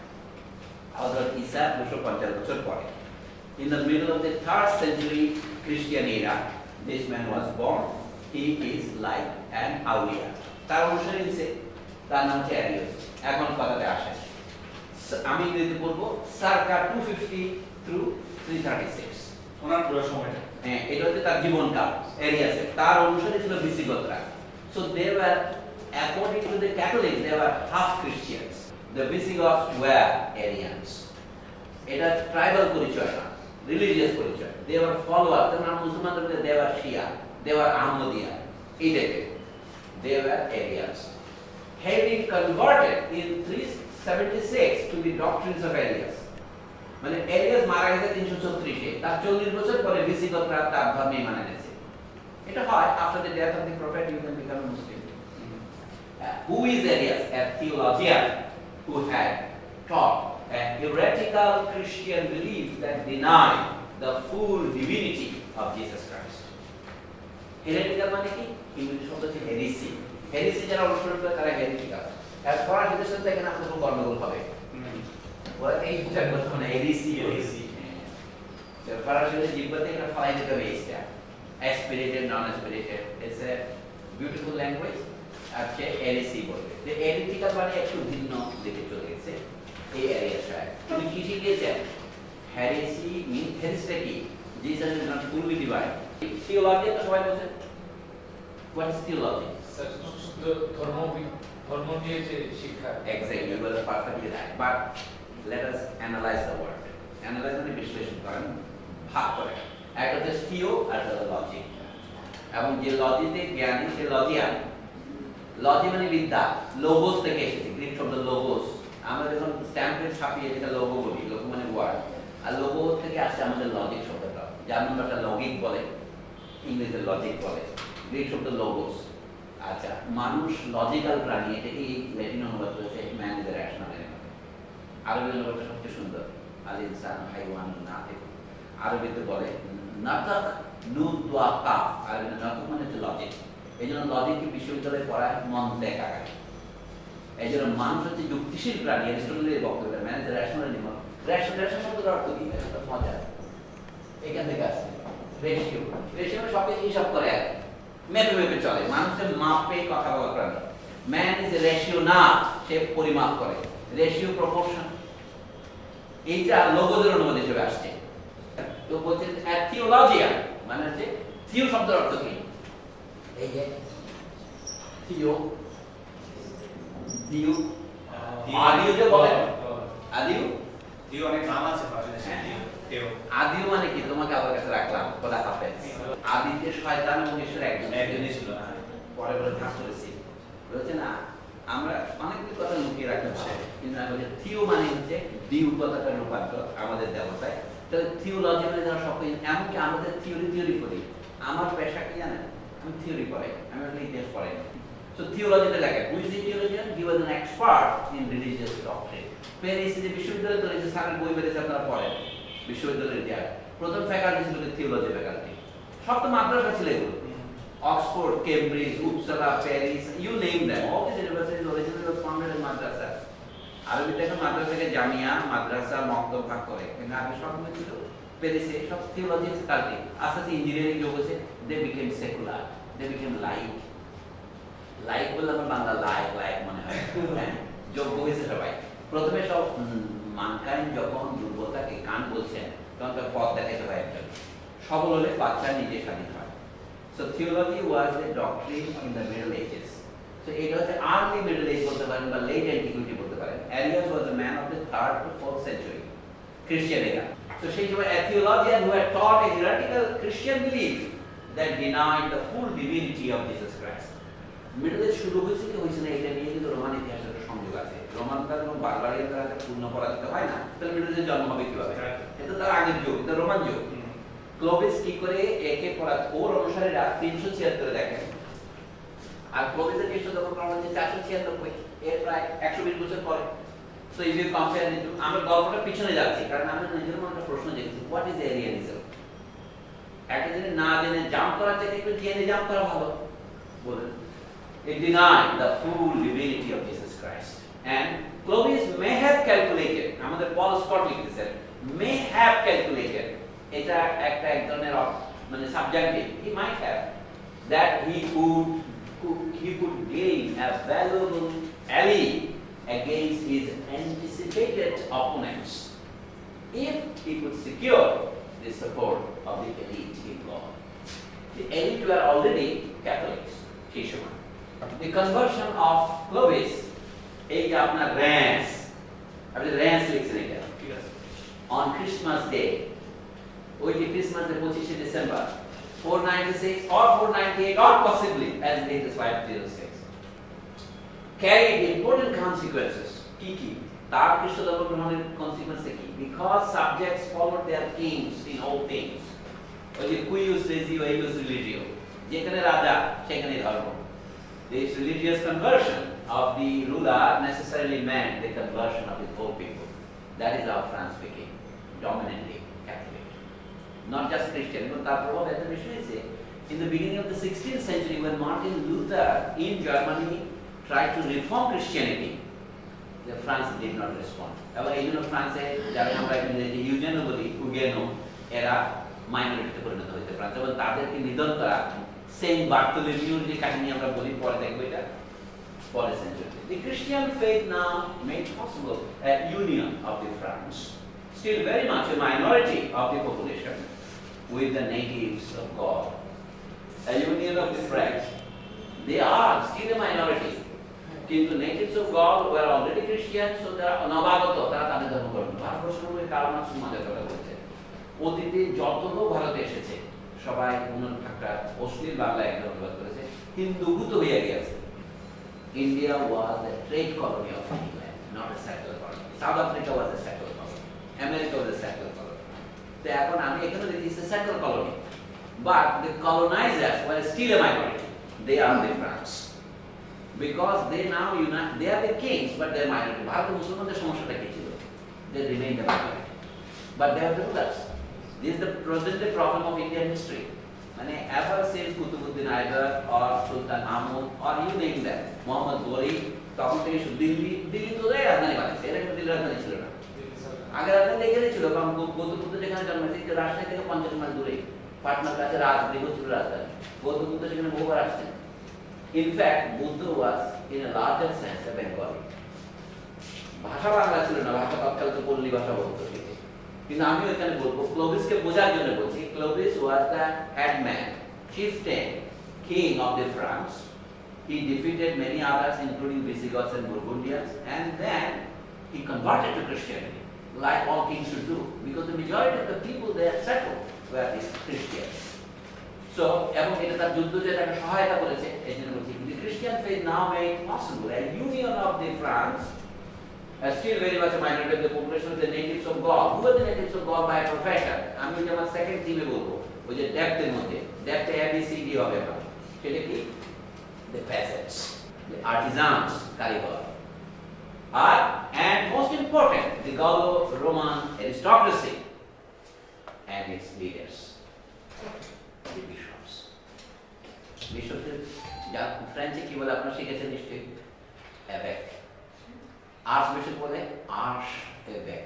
হযরত ঈসা 250 বছর পরে। In the middle of the 3rd century Christian era, this man was born. He is like an awliya. তার অনুসারী হচ্ছে, তার নাম হচ্ছে অ্যারিয়াস। এখন কথাতে আসে, আমি ইংরেজিতে বলবো সার্কা 250 through 336 ওনার পুরো সময়টা। হ্যাঁ, এটা হচ্ছে তার জীবনকাল এরিয়াসের। তার অনুসারী ছিল ভিসিগতরা। So they were, according to the Catholics, they were half Christians. The Visigoths were Arians. এটা ট্রাইবাল পরিচয় না, রিলিজিয়াস পরিচয়। They were followers, তার নাম মুসলমানদের মধ্যে they were Shia, they were Ahmadiyya, এই টাইপের। They were Arians. Having converted in 376 to the doctrines of Arius. মানে এরিয়াস মারা গেছে 334-এ, তার 40 বছর পরে ভিসিগতরা তার ধর্মে মানে নিয়েছে। এটা হয় after the death of the prophet you can become a Muslim. Who is Arius? A theologian who had taught an heretical Christian belief that denied the full divinity of Jesus Christ. Heretical মানে কি? ইংরেজি শব্দ হচ্ছে হেরেসি। হেরেসি যারা অনুসরণ করে তারা হেরেটিক্যাল। আর ফরাসিদের সাথে এখানে আপনাদের কোনো গন্ডগোল হবে। ওরা এই বিচার করছে মানে হেরেসি, হেরেসি। ফরাসিদের জিহ্বাতে এটা ফলাই দিতে হবে এইটা। Aspirated, non-aspirated. It's a beautiful language. আজকে হেরেসি বলবে। যে হেরেটিক্যাল মানে একটু ভিন্ন দিকে চলে গেছে এই এরিয়াটা। তুমি কি শিখিয়েছেন? হেরেসি মিন হেরেসিটা কি? Jesus is not fully divine. Theology তো সবাই বলছে। What is theology? ধর্ম নিয়ে যে শিক্ষা। Exactly, you were perfectly right. But let us analyze the word. Analyze মানে বিশ্লেষণ করেন, ভাগ করেন। একটা হচ্ছে থিও আর একটা হলো লজিক। এবং যে লজিতে জ্ঞানী সে লজিয়ান। লজি মানে বিদ্যা, লোগোস থেকে এসেছে, গ্রিক শব্দ লোগোস। আমরা যখন স্ট্যাম্পে ছাপিয়ে যেটা লোগো বলি, লোগো মানে ওয়ার্ড, আর লোগো থেকে আসছে আমাদের লজিক শব্দটা। জার্মান ভাষা লজিক বলে, ইংরেজিতে লজিক বলে, গ্রিক শব্দ লোগোস। আচ্ছা, মানুষ লজিক্যাল প্রাণী, এটাকে ল্যাটিন অনুবাদ করেছে man is a rational animal. আরবি অনুবাদটা সবচেয়ে সুন্দর, আল ইনসান হাইওয়ান নাতিক। আরবিতে বলে নাতাক নুন দোয়া কাফ, আরবিতে নাতাক মানে হচ্ছে লজিক। এই জন্য লজিককে বিশ্ববিদ্যালয়ে পড়ায় মন দেয় আকারে। এই জন্য মানুষ হচ্ছে যুক্তিশীল প্রাণী, অ্যারিস্টটলের বক্তব্য man is a rational animal. Rational শব্দের অর্থ কি? এটা মজা, এখান থেকে আসছে রেশিও। রেশিও সব হিসাব করে আর মেপে মেপে চলে, মানুষের মাপে কথা বলা প্রাণী। ম্যান ইজ এ রেশিও না, সে পরিমাপ করে, রেশিও প্রপোর্শন। এইটা লোগোদের অনুবাদ হিসেবে আসছে। তো বলছেন থিওলজিয়ান মানে হচ্ছে, থিও শব্দের অর্থ কি? এই যে থিও, দিউ, আদিও যে বলে, আদিও, দিও অনেক নাম আছে ভাষায়। দিও, আদিও মানে কি? তোমাকে আমার কাছে রাখলাম, খোদা হাফেজ। আদিতে শয়তান এবং ঈশ্বর একজনই ছিল। পরে পরে ভাগ করেছি, বলছে না আমরা অনেকগুলি কথা লুকিয়ে রাখছে, কিন্তু আমি বলছি থিও মানে হচ্ছে দিউ কথাটা রূপান্তর আমাদের দেবতায়। তাহলে থিওলজি মানে যারা সব, এমনকি আমাদের থিওরি করি। আমার পেশা কি জানেন? আমি থিওরি পড়াই, আমি আসলে ইতিহাস পড়াই। So theology লেখে, who is the theologian? He was an expert in religious doctrine. Paris যে বিশ্ববিদ্যালয়ে তো যে স্যারের বই বেরিয়েছে আপনারা পড়েন, বিশ্ববিদ্যালয়ের ইতিহাস। প্রথম ফ্যাকাল্টি ছিল থিওলজি ফ্যাকাল্টি। সব তো মাদ্রাসা ছিল এগুলো, Oxford, Cambridge, Uppsala, Paris, you name them, all this universities originally was founded in মাদ্রাসা। আরবিতে এখন মাদ্রাসাকে জামিয়া, মাদ্রাসা, মক্তব ভাগ করে, কিন্তু আগে সবগুলো ছিল প্যারিসে, সব থিওলজি ফ্যাকাল্টি। আস্তে আস্তে ইঞ্জিনিয়ারিং যোগ হয়েছে, they became secular. they became like. Like বললে আমার বাংলা like মনে হয়, হ্যাঁ, যোগ্য হয়েছে সবাই। প্রথমে সব mankind যখন দুর্বলতাকে কান বলছেন, তখন তার পথ দেখাতে হয় একজন। সবল হলে বাচ্চা নিজে স্বাধীন হয়। So theology was the doctrine in the Middle Ages. So it was the early Middle Age বলতে পারেন বা late antiquity বলতে পারেন. Arius was a man of the 3rd to 4th century. Christian era. So she was a theologian who had taught a heretical Christian belief that denied the full divinity of Jesus Christ. Middle Age শুরু হয়েছে কি হয়েছে না এটা নিয়ে কিন্তু Roman ইতিহাসের একটা সংযোগ আছে। রোমানরা কোনো বারবারিয়ান দ্বারা পূর্ণ পরাজিত হয় না, তাহলে মিডল এজের জন্ম হবে কিভাবে? এটা তার আগের যুগ, এটা রোমান যুগ। ক্লোভিস কি করে একে পড়া ওর অনুসারীরা 376 দেখেন, আর ক্লোভিসের খ্রিস্টধর্ম প্রমাণ হচ্ছে 496, এর প্রায় 120 বছর পরে। সো ইফ ইউ কম্পেয়ার ইট, আমরা গল্পটা পিছনে যাচ্ছি কারণ আমরা নিজের মনে একটা প্রশ্ন দেখছি, হোয়াট ইজ এরিয়ানিজম? একটা জিনিস না জেনে জাম্প করার চেয়ে একটু জেনে জাম্প করা ভালো। বলেন, it denied the full divinity of Jesus Christ, and Clovis may have calculated, আমাদের পল স্কট লিখতেছেন, may have calculated, এটা একটা এক ধরনের মানে subjective, he might have, that he could gain a valuable ally against his anticipated opponents if he could secure the support of the elite in law. The elite were already Catholics, সেই সময়। The conversion of Clovis, এই যে আপনার র্যান্স, আপনি র্যান্স লিখছেন এটা, ঠিক আছে, on Christmas Day, ওই যে Christmas day 25 December 496 or 498 or possibly as late as 506, carried important consequences. কি কি তার খ্রিস্ট ধর্ম গ্রহণের কনসিকুয়েন্স কি? Because subjects followed their kings in all things. ওই যে cuius regio eius religio, যেখানে রাজা সেখানে ধর্ম। This religious conversion of the ruler necessarily meant the conversion of his whole people. That is how France became dominantly Catholic, not just Christian. But তার প্রভাব এত বেশি হয়েছে in the beginning of the 16th century when Martin Luther in Germany tried to reform Christianity. The France did not respond. এবং এই জন্য ফ্রান্সে যারা আমরা ইংরেজিতে ইউজেনো বলি, উগেনো, এরা মাইনরিটিতে পরিণত হয়েছে ফ্রান্স, এবং তাদেরকে নিধন করা সেন্ট বার্থোলোমিউর যে কাহিনী আমরা বলি, পরে দেখবো এটা পরের সেঞ্চুরিতে। The Christian faith now made possible a union of the France, still very much a minority of the population, with the natives of God. A union of the French, they are still a minority, কিন্তু natives of God were already Christian, so তারা অনাবাগত, তারা তাদের ধর্ম গ্রহণ করে। ভারতবর্ষের মধ্যে কারণ আছে মজা কথা বলছে, অতীতে যত লোক ভারতে এসেছে সবাই উন্নত ঠাক্কা অশ্লীল বাংলায় একজন অনুবাদ করেছে, হিন্দুভূত হইয়া গিয়েছে। India was a trade colony of England, not a settler colony. South Africa was a settler colony. America was a settler colony. So এখন আমি এখানে দেখি it's a settler colony, but the colonizers were still a minority. They are the France, because they now unite. They are the kings, but they are minority. ভারতের মুসলমানদের সমস্যাটা কি ছিল? They remained a minority, but they are the rulers. This is the present-day problem of Indian history. মানে ever since Qutbuddin Aibak or Sultan Mahmud or you name them, Mohammad Gani, তখন থেকে দিল্লি তো রাজধানী বানিয়েছে, এটা কিন্তু দিল্লি রাজধানী ছিল না। আগে রাজধানী এখানে ছিল, কারণ গৌতম বুদ্ধ যেখানে জন্মেছে রাজধানী থেকে 50 মাইল দূরে পাটনার কাছে রাজগৃহ ছিল রাজধানী। গৌতম বুদ্ধ সেখানে বহুবার আসছেন। In fact Buddha was in a larger sense A Bengali. ভাষা বাংলা ছিল না, ভাষা তৎকালীন পল্লী ভাষা বলতো ঠিক, কিন্তু আমিও এখানে বলবো ক্লোভিসকে বোঝার জন্য বলছি, Clovis was the headman, chieftain, king of the France. He defeated many others including Visigoths and Burgundians, and then he converted to Christianity, like all kings should do, because the majority of the people there settled were these Christians. So, এবং এটা তার যুদ্ধ যে তাকে সহায়তা করেছে, এই জন্য বলছি the Christian faith now made possible a union of the France, still very much a minority of the population, of the natives of God. Who are the natives of God by profession? আমি ওই যে আমার second টিমে বলবো, ওই যে ডেপথের মধ্যে, ডেপথে ABCD হবে না, সেটা কি? The peasants, the artisans, কারিগর, and most important, the Gallo-Roman aristocracy and its leaders, the bishops. বিশপদের যা ফ্রেঞ্চে কি বলে আপনারা শিখেছেন নিশ্চয়ই, এবেক। আর্চ বিশপ বলে আর্চ এবেক,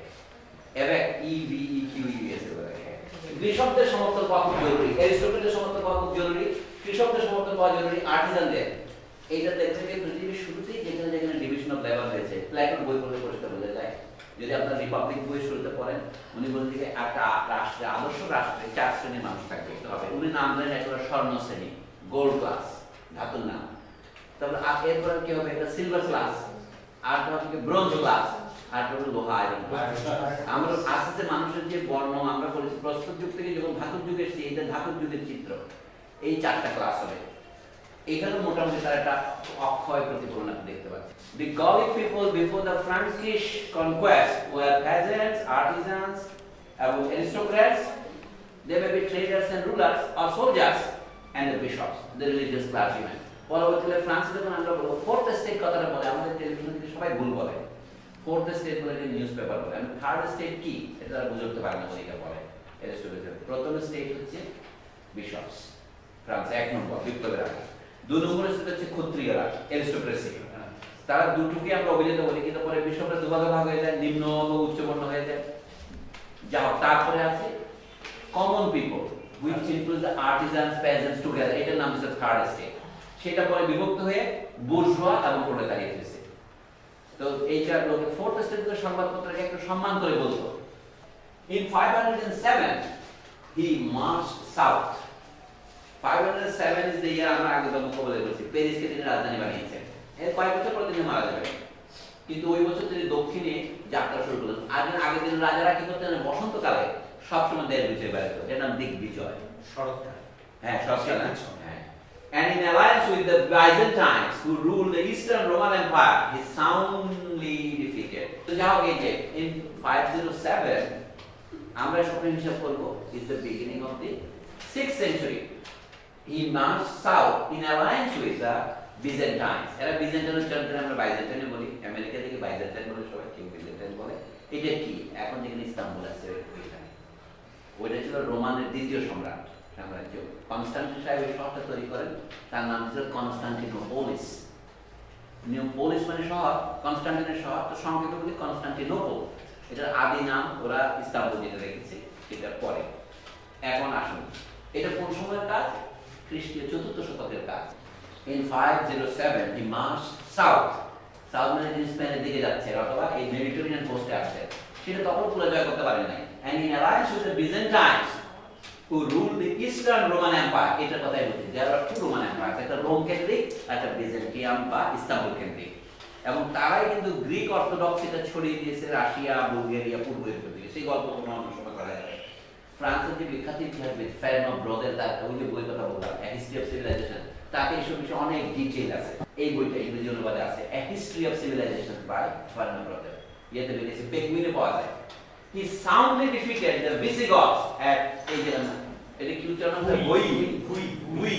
এবেক EVEQUS বলে। বিশপদের সমর্থন পাওয়া খুব জরুরি, অ্যারিস্টটলের সমর্থন পাওয়া খুব জরুরি, কৃষকদের সমর্থন পাওয়া জরুরি, আর্টিজানদের। এইটা দেখতে গেলে পৃথিবীর শুরুতেই যেখানে যেখানে ডিভিশন অফ লেবার হয়েছে, প্ল্যাটন বই পড়লে পরিষ্কার বোঝা যায়। যদি আপনার রিপাবলিক বই শুরুতে পড়েন, উনি বলেন যে একটা রাষ্ট্রে, আদর্শ রাষ্ট্রে 4 শ্রেণীর মানুষ থাকবে হবে। উনি নাম দেন একেবারে স্বর্ণ শ্রেণী, গোল্ড ক্লাস, ধাতুর নাম। তারপরে এরপরে কি হবে, একটা সিলভার ক্লাস, আর হবে ব্রোঞ্জ ক্লাস, আর হবে লোহা আয়রন ক্লাস। আমরা আস্তে আস্তে মানুষের যে বর্ণ আমরা করেছি প্রস্তর যুগ থেকে যখন ধাতুর যুগে এসেছি, এটা ধাতুর যুগের চিত্র। এই 4টা ক্লাস হবে। এখানে মোটামুটি তার একটা অক্ষয় প্রতিফলন আপনি দেখতে পাচ্ছেন। The Gallic people before the Frankish conquest were peasants, artisans, aristocrats. They may be traders and rulers or soldiers and the bishops, the religious clergymen. পরবর্তীতে ফ্রান্সে যখন আমরা বলবো ফোর্থ স্টেট কথাটা বলে, আমাদের টেলিভিশন থেকে সবাই ভুল বলে। ফোর্থ স্টেট বলে নিউজ পেপার বলে। আমি থার্ড স্টেট কি এটা বুঝতে পারি না, বলিকা বলে। প্রথম স্টেট হচ্ছে বিশপস, ফ্রান্স 1 নম্বর বিপ্লবের আগে। 2 নম্বর স্টেট হচ্ছে ক্ষত্রিয়রা, অ্যারিস্টোক্রেসি। তারা দুটোকে আমরা অভিজাত বলি, কিন্তু পরে বিশপরা দুভাগে ভাগ হয়ে যায়, নিম্ন ও উচ্চ বর্ণ হয়ে যায়। যা হোক, তারপরে আছে common people which includes the artisans, peasants together, এটার নাম হচ্ছে থার্ড স্টেট। সেটা পরে বিভক্ত হয়ে বুর্জোয়া এবং প্রোলেতারিয়েট হয়েছে। তো এই 4 লোকে ফোর্থ স্টেটের সংবাদপত্রকে একটু সম্মান করে বলতো। In 507 he marched south. 507 is the year আমরা আগে মুখ্য বলে বলছি, প্যারিসকে তিনি রাজধানী বানিয়েছেন। এর কয়েক বছর পরে তিনি মারা যাবেন, কিন্তু ওই বছর তিনি দক্ষিণে যাত্রা শুরু করলেন। আগের দিন রাজারা কি করতেন, বসন্তকালে সবসময় দেশ বিজয় বেড়াতো, এর নাম দিগ্বিজয়। শরৎকাল, হ্যাঁ শরৎকাল। And in alliance with the Byzantines who ruled the Eastern Roman Empire, he soundly defeated. So যাও গেছে in 507 আমরা সময় হিসাব করব is the beginning of the 6th century. He marched south in alliance with the Byzantines. এরা বিজেন্টাইন চলতে আমরা Byzantine বলি, আমেরিকা থেকে বাইজেন্টাইন বলে, সবাই কেউ বিজেন্টাইন বলে। এটা কি এখন যেখানে ইস্তাম্বুল আছে ওইখানে, ওইটা ছিল রোমানের দ্বিতীয় সম্রাট সাম্রাজ্য। কনস্টান্টিন সাহেব এই শহরটা তৈরি করেন, তার নাম ছিল কনস্টান্টিনোপোলিস। নিওপোলিস মানে শহর, কনস্টান্টিনের শহর, তো সংক্ষেপে বলি কনস্টান্টিনোপল। এটার আদি নাম ওরা ইস্তাম্বুল যেটা রেখেছে, সেটা পরে। এখন আসুন, এটা কোন সময়ের কাজ? খ্রিস্টীয় 4th শতকের কাজ। In 507 he marched south. South মানে তিনি স্পেনের দিকে যাচ্ছে অথবা এই মেডিটেরিয়ান কোস্টে আসছে। সেটা তখন পুরো জয় করতে পারেন নাই। And in alliance with the Byzantines who ruled the Eastern Roman Empire, এটার কথাই বলছি, there are 2 Roman empires, একটা রোম কেন্দ্রিক আর একটা বিজেন্টিয়াম বা ইস্তাম্বুল কেন্দ্রিক। এবং তারাই কিন্তু গ্রিক অর্থোডক্স এটা ছড়িয়ে দিয়েছে রাশিয়া, বুলগেরিয়া, পূর্ব ইউরোপের দিকে। সেই গল্প কোনো অন্য সময় করা যাবে। ফ্রান্সের যে বিখ্যাত ইতিহাসবিদ ফেরনো ব্রদের, তার ওই যে বই কথা বললাম, A History of Civilization, তাতে এইসব বিষয়ে অনেক ডিটেইল আছে। এই বইটা ইংরেজি অনুবাদে আছে, A History of Civilization by ফেরনো ব্রদের। ইয়েতে বেরিয়েছে, পেগুইনে পাওয়া যায়। He soundly defeated the Visigoths at এই যে এটা কি উচ্চারণ হয়, হুই,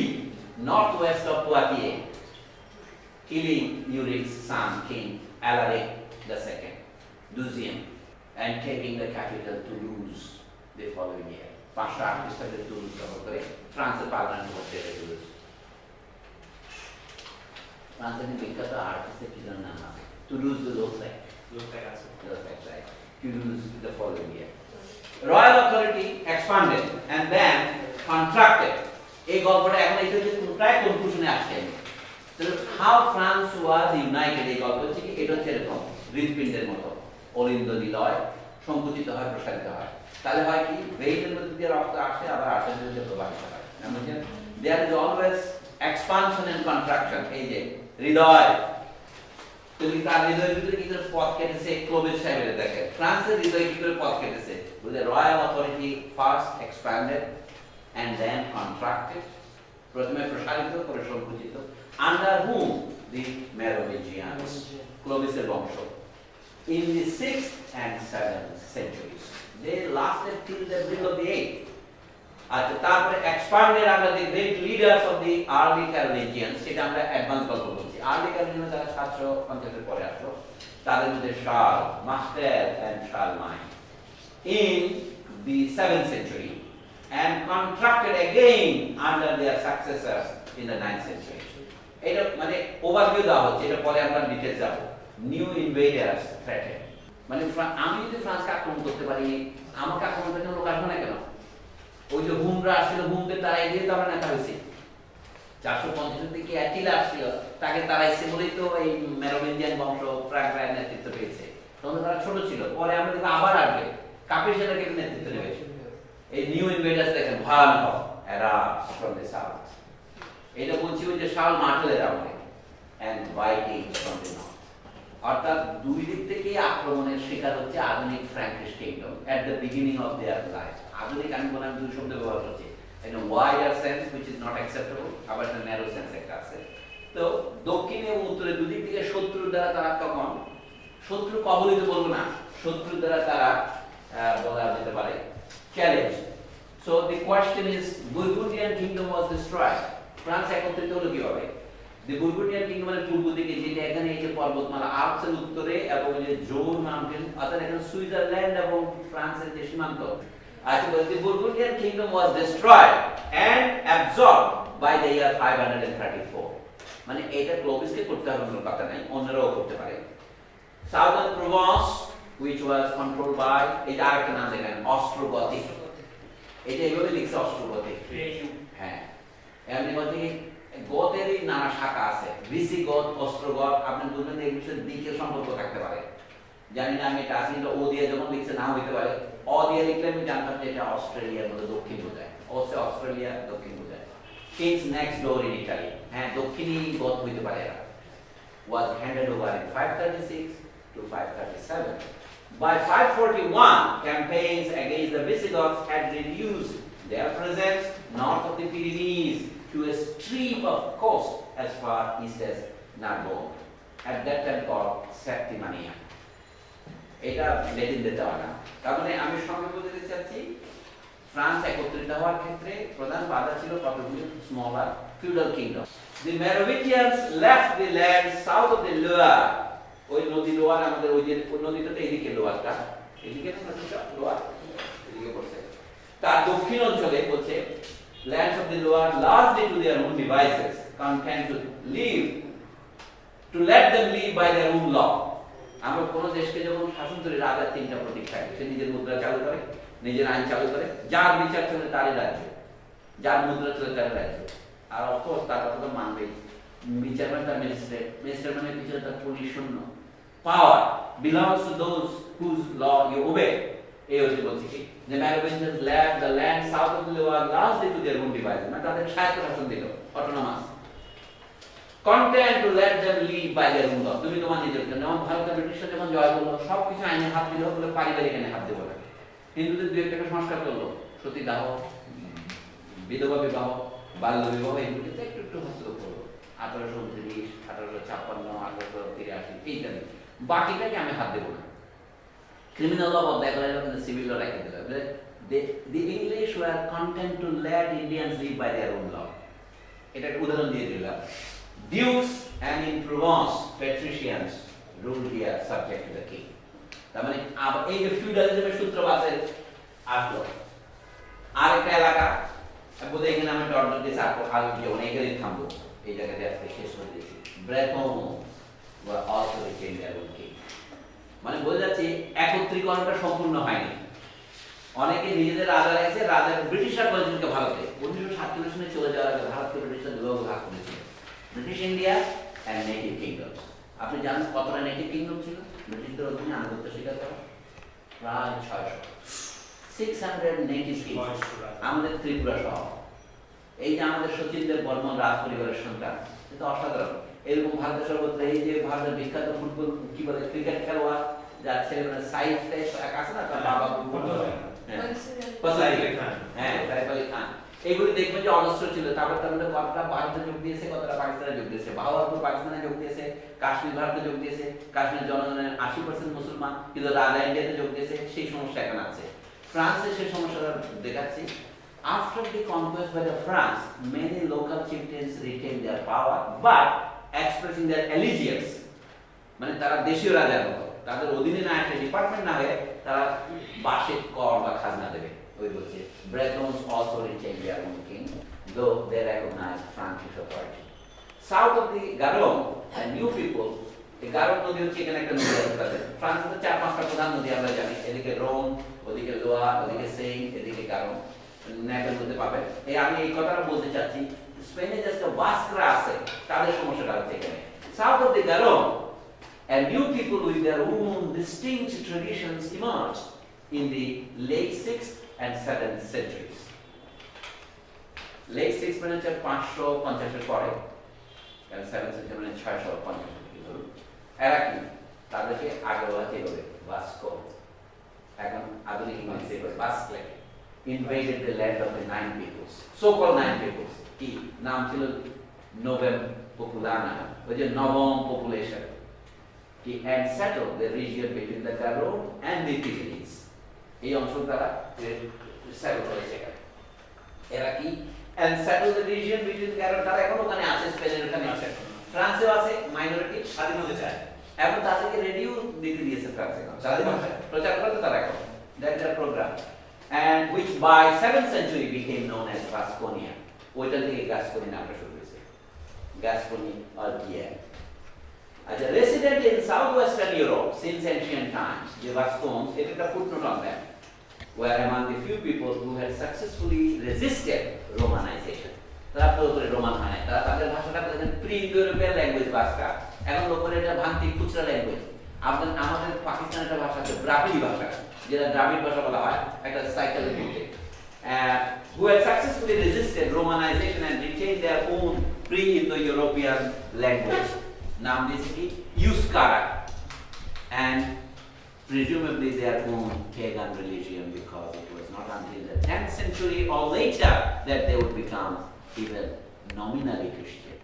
northwest of Poitiers, killing Uric's son, King Alaric II, Duzian, and taking the capital Toulouse the following year. 508 সালে টুলুজ দখল করে ফ্রান্সের পার্লামেন্ট করতে টুলুজ। ফ্রান্সের বিখ্যাত আর্টিস্টের কি নাম আছে, টুলুজ দ্য লোথ্রেক আছে, Toulouse the following year. Royal authority expanded and then contracted. এই গল্পটা এখন এটা যে প্রায় কনক্লুশনে আসছে। তো how France was united, এই গল্প হচ্ছে কি, এটা হচ্ছে এরকম হৃদপিণ্ডের মতো, অলিন্দ নিলয়, সংকুচিত হয়, প্রসারিত হয়। তাহলে হয় কি, ভেইনের মধ্যে দিয়ে রক্ত আসে, আবার আর্টারির মধ্যে প্রবাহিত হয়। There is always expansion and contraction. এই যে হৃদয়, তুমি তার হৃদয়ের ভিতরে কি করে পথ কেটেছে, ক্লোবেজ সাহেবের দেখেন ফ্রান্সের হৃদয়ে কি করে পথ কেটেছে। The royal authority first expanded and then contracted. প্রথমে প্রসারিত, পরে সংকুচিত। Under whom? The Merovingians, ক্লোভিসের বংশ। In the 6th and 7th centuries, they lasted till the middle of the 8th. আচ্ছা, তারপরে expanded under the great leaders of the early Carolingians, সেটা আমরা advance গল্প বলছি। Early Carolingians যারা 750 এর পরে আসলো, তাদের মধ্যে Charles, master and শার্লমাইন in the 7th century and contracted again under their successors in the 9th century. এটা মানে ওভারভিউ দেওয়া হচ্ছে, এটা পরে আমরা ডিটেইলস যাব। নিউ ইনভেডার্স থ্রেটেড, মানে আমি যদি ফ্রান্সকে আক্রমণ করতে পারি, আমাকে আক্রমণ করতে লোক আসবে না কেন? ওই যে হুমরা আসছিল, হুমদের তারা এগিয়ে তো আমরা নেতা হয়েছি। 450 থেকে অ্যাটিলা আসছিল, তাকে তারাইছে বলেই তো এই মেরোভিঞ্জিয়ান বংশ প্রায় নেতৃত্ব পেয়েছে। তখন তারা ছোট ছিল, পরে আমরা দেখবো আবার আসবে, কাপিসেটাকে নেতৃত্ব নেবে। এই নিউ ইনভেডার্স দেখেন ভয়ানক এরা ফ্রম দ্য সাউথ, এটা বলছি ওই যে শাল মার্টেলের আমলে, and Vikings from the north. অর্থাৎ দুই দিক থেকে আক্রমণের শিকার হচ্ছে আধুনিক Frankish kingdom at the beginning of their life. আধুনিক আমি বললাম দুই শব্দ ব্যবহার করছি, একটা wider sense which is not acceptable, আবার একটা ন্যারো সেন্স একটা আছে। তো দক্ষিণ এবং উত্তরে দুদিক থেকে শত্রুর দ্বারা তারা তখন, শত্রু কবলিত বলবো না, শত্রুর দ্বারা তারা বলা যেতে পারে challenge. So the question is, Burgundian kingdom was destroyed. France একত্রিত হলো কিভাবে? দি বুরগুন্ডিয়ান কিংডমের পূর্ব দিকে, যেটা এখানে এই যে পর্বতমালা আল্পসের উত্তরে এবং যে জোর মাউন্টেন, অর্থাৎ এখানে সুইজারল্যান্ড এবং ফ্রান্সের যে সীমান্ত আছে, the Burgundian kingdom was destroyed and absorbed by the year 534. মানে এটা ক্লোভিসকে করতে হবে কোনো কথা নাই, অন্যরাও করতে পারে। Southern Provence, which was controlled by, এটা আরেকটা নাম দেখেন, অস্ট্রোগথিক। এটা এইভাবে লিখছে অস্ট্রোগথিক। হ্যাঁ, এমনি গথিক গথেরই নানা শাখা আছে, ভিসিগথ, অস্ট্রোগথ। আপনি বুঝবেন এই বিষয়ে দিকের সম্পর্ক থাকতে পারে, জানি না আমি এটা আসলে ও দিয়ে যখন লিখছে নাও হইতে পারে, অ দিয়ে লিখলে আমি জানতাম যে এটা অস্ট্রেলিয়ার মধ্যে দক্ষিণ বোঝায়, অস্ট্রেলিয়া দক্ষিণ বোঝায়। Kings next door in Italy, হ্যাঁ দক্ষিণী গথ হইতে পারে এরা। was handed over in 536 to 537. By 541, campaigns against the Visigoths had reduced their presence north of the Pyrenees to a strip of coast as far east as Narbonne, at that time called Septimania. এটা Latin দিতে হয় না। তার মানে আমি সঙ্গে বলতে চাচ্ছি, ফ্রান্স একত্রিত হওয়ার ক্ষেত্রে প্রধান বাধা ছিল কতগুলি smaller feudal kingdom. The Merovingians left the land south of the Loire. ওই নদী লোয়ার, আমাদের ওই যে নদীটা তো এদিকে লোয়ারটা, এদিকে না নদীটা লোয়ার, এদিকে পড়ছে। তার দক্ষিণ অঞ্চলে বলছে lands of the Loire largely to their own devices, content to let them live by their own law. আমরা কোন দেশকে যখন শাসন করি, রাজার তিনটা প্রতীক থাকে, সে নিজের মুদ্রা চালু করে, নিজের আইন চালু করে, যার বিচার চলে তারই রাজ্য, যার মুদ্রা চলে তারই রাজ্য। আর অফকোর্স তার কথা তো মানবেই, বিচার মানে তার ম্যাজিস্ট্রেট, ম্যাজিস্ট্রেট মানে পিছনে তার পুলিশ শূন্য। পাওয়ার belongs to those whose law you obey. এই হচ্ছে বলছি কি, যে Merovingians left the land south of the Loire largely to their own devices, মানে তাদের স্বায়ত্ত শাসন দিল, autonomous. Content to let them live by their own law. তুমি তোমার নিজের জন্য, যেমন ভারতের ব্রিটিশরা যখন জয় করলো, সবকিছু আইনে হাত দিল, বলে পারিবারিক আইনে হাত দেবো না। হিন্দুদের দুই একটা সংস্কার করলো, সতীদাহ, বিধবা বিবাহ, বাল্য বিবাহ, এগুলিতে একটু একটু হস্তক্ষেপ করলো। 1829, 1856, 1883 ইত্যাদি। বাকিটাকে আমি হাত দেবো না। ক্রিমিনাল ল বদলাই করে কিন্তু সিভিল ল রেখে দিল। The English were content to let Indians live by their own law. এটা একটা উদাহরণ দিয়ে দিলাম। Dukes and in Provence, patricians ruled here subject to the king. তার মানে এই যে ফিউডালিজমের সূত্রপাতে আসলো। আরেকটা এলাকা, বোধহয় এখানে আমি ডট ডট দিয়ে আগে যেমন এখানে থামবো, এই জায়গাতে আজকে শেষ করে দিয়েছি। ব্রেথন were also retained their own king. মানে বোঝা যাচ্ছে একত্রীকরণটা সম্পূর্ণ হয়নি। অনেকে নিজেদের রাজা রেখেছে, রাজা ব্রিটিশরা করেছিল ভারতে 1947 সালে চলে যাওয়ার আগে ভারতকে ব্রিটিশরা দুভাগে ভাগ করেছিল, British India and native kingdom. আপনি জানেন কতটা নেটিভ কিংডম ছিল ব্রিটিশদের অধীনে আনুগত্য স্বীকার করা? প্রায় 600 নেটিভ কিংডম, আমাদের ত্রিপুরা সহ। এই যে আমাদের সচিনদের বর্মন রাজ পরিবারের সন্তান, এটা অসাধারণ। এরকম ভারতের সর্বত্র এই যে ভারতের বিখ্যাত ফুটবল কি বলে ক্রিকেট খেলোয়াড়, যার ছেলে মানে সাইফ টাইপ আছে না, তার বাবা সাইফ আলী খান, এইগুলি দেখবেন যে অজস্র ছিল। তারপর তার মধ্যে কতটা ভারতে যোগ দিয়েছে, কতটা পাকিস্তানে যোগ দিয়েছে। বাহাওয়ারপুর পাকিস্তানে যোগ দিয়েছে, কাশ্মীর ভারতে যোগ দিয়েছে, কাশ্মীর জনগণের 80% মুসলমান, কিন্তু রাজা ইন্ডিয়াতে যোগ দিয়েছে। সেই সমস্যা এখন আছে। ফ্রান্সে সেই সমস্যাটা দেখাচ্ছি। After the conquest by the France, many local chieftains retained their power, but expressing their allegiance, মানে তারা দেশীয় রাজার মতো, তাদের অধীনে না একটা ডিপার্টমেন্ট না হয়ে তারা বার্ষিক কর বা খাজনা দেবে। ওই বলছে Bretons also retained their own king, though they recognized Frankish authority. South of the Garonne, a new people, এই গারোন নদী হচ্ছে এখানে একটা নদী আছে তাদের। ফ্রান্সে 4-5টা প্রধান নদী আমরা জানি, এদিকে রোন, ওদিকে লোয়ার, ওদিকে সেইন, এদিকে গারোন, ন্যাপের মধ্যে পাবেন। আমি এই কথাটা বলতে চাচ্ছি স্পেনে জাস্ট বাস্করা আছে, তাদের সমস্যাটা হচ্ছে এখানে। South of the Garonne, and new people with their own distinct traditions emerged in the late 6th and 7th centuries. Late 6th মানে হচ্ছে 550 এর পরে, and 7th century মানে 650 থেকে ধরুন। এরা কি? তাদেরকে আগে বলা ছিল ভাস্কো, এখন আধুনিক ইংরেজিতে বলে Vasco, invaded the land of the nine peoples, so-called nine peoples. কি নাম ছিল? Novem Populana, ওই যে নবম পপুলেশন, কি and settled the region between the Garonne and the Pyrenees. এই অংশ দ্বারা সেটেল হয়েছে এখানে। এরা কি and settled the region between Garonne, তারা এখন ওখানে আছে, স্পেনের ওখানে আছে, ফ্রান্সেও আছে মাইনরিটি, স্বাধীন হতে চায়। এখন তাদেরকে রেডিও দিতে দিয়েছে ফ্রান্সে, স্বাধীন প্রচার করতে তারা এখন, that is a program, and which by 7th century became known as Vasconia. ওইটা থেকে গাসকনি নামটা শুরু হয়েছে, গাসকনি or Guienne. As a resident in southwestern Europe since ancient times, the Vascons, it is a footnote on them, were among the few people who had successfully resisted Romanization. তারা পুরোপুরি Roman হয় নাই, তারা তাদের ভাষাটা বলেছেন প্রি ইউরোপিয়ান ল্যাঙ্গুয়েজ ভাষা, এখন লোকের এটা ভাঙতি খুচরা ল্যাঙ্গুয়েজ। আমাদের পাকিস্তানের একটা ভাষা আছে দ্রাবিড় ভাষা, যেটা দ্রাবিড় ভাষা বলা হয়, একটা সাইকেলের ভিত্তিক, who had successfully resisted Romanization and retained their own pre-Indo-European language. নাম দিয়েছে কি ইউস্কারা, and presumably their own pagan religion, because it was not until the 10th century or later that they would become even nominally Christian.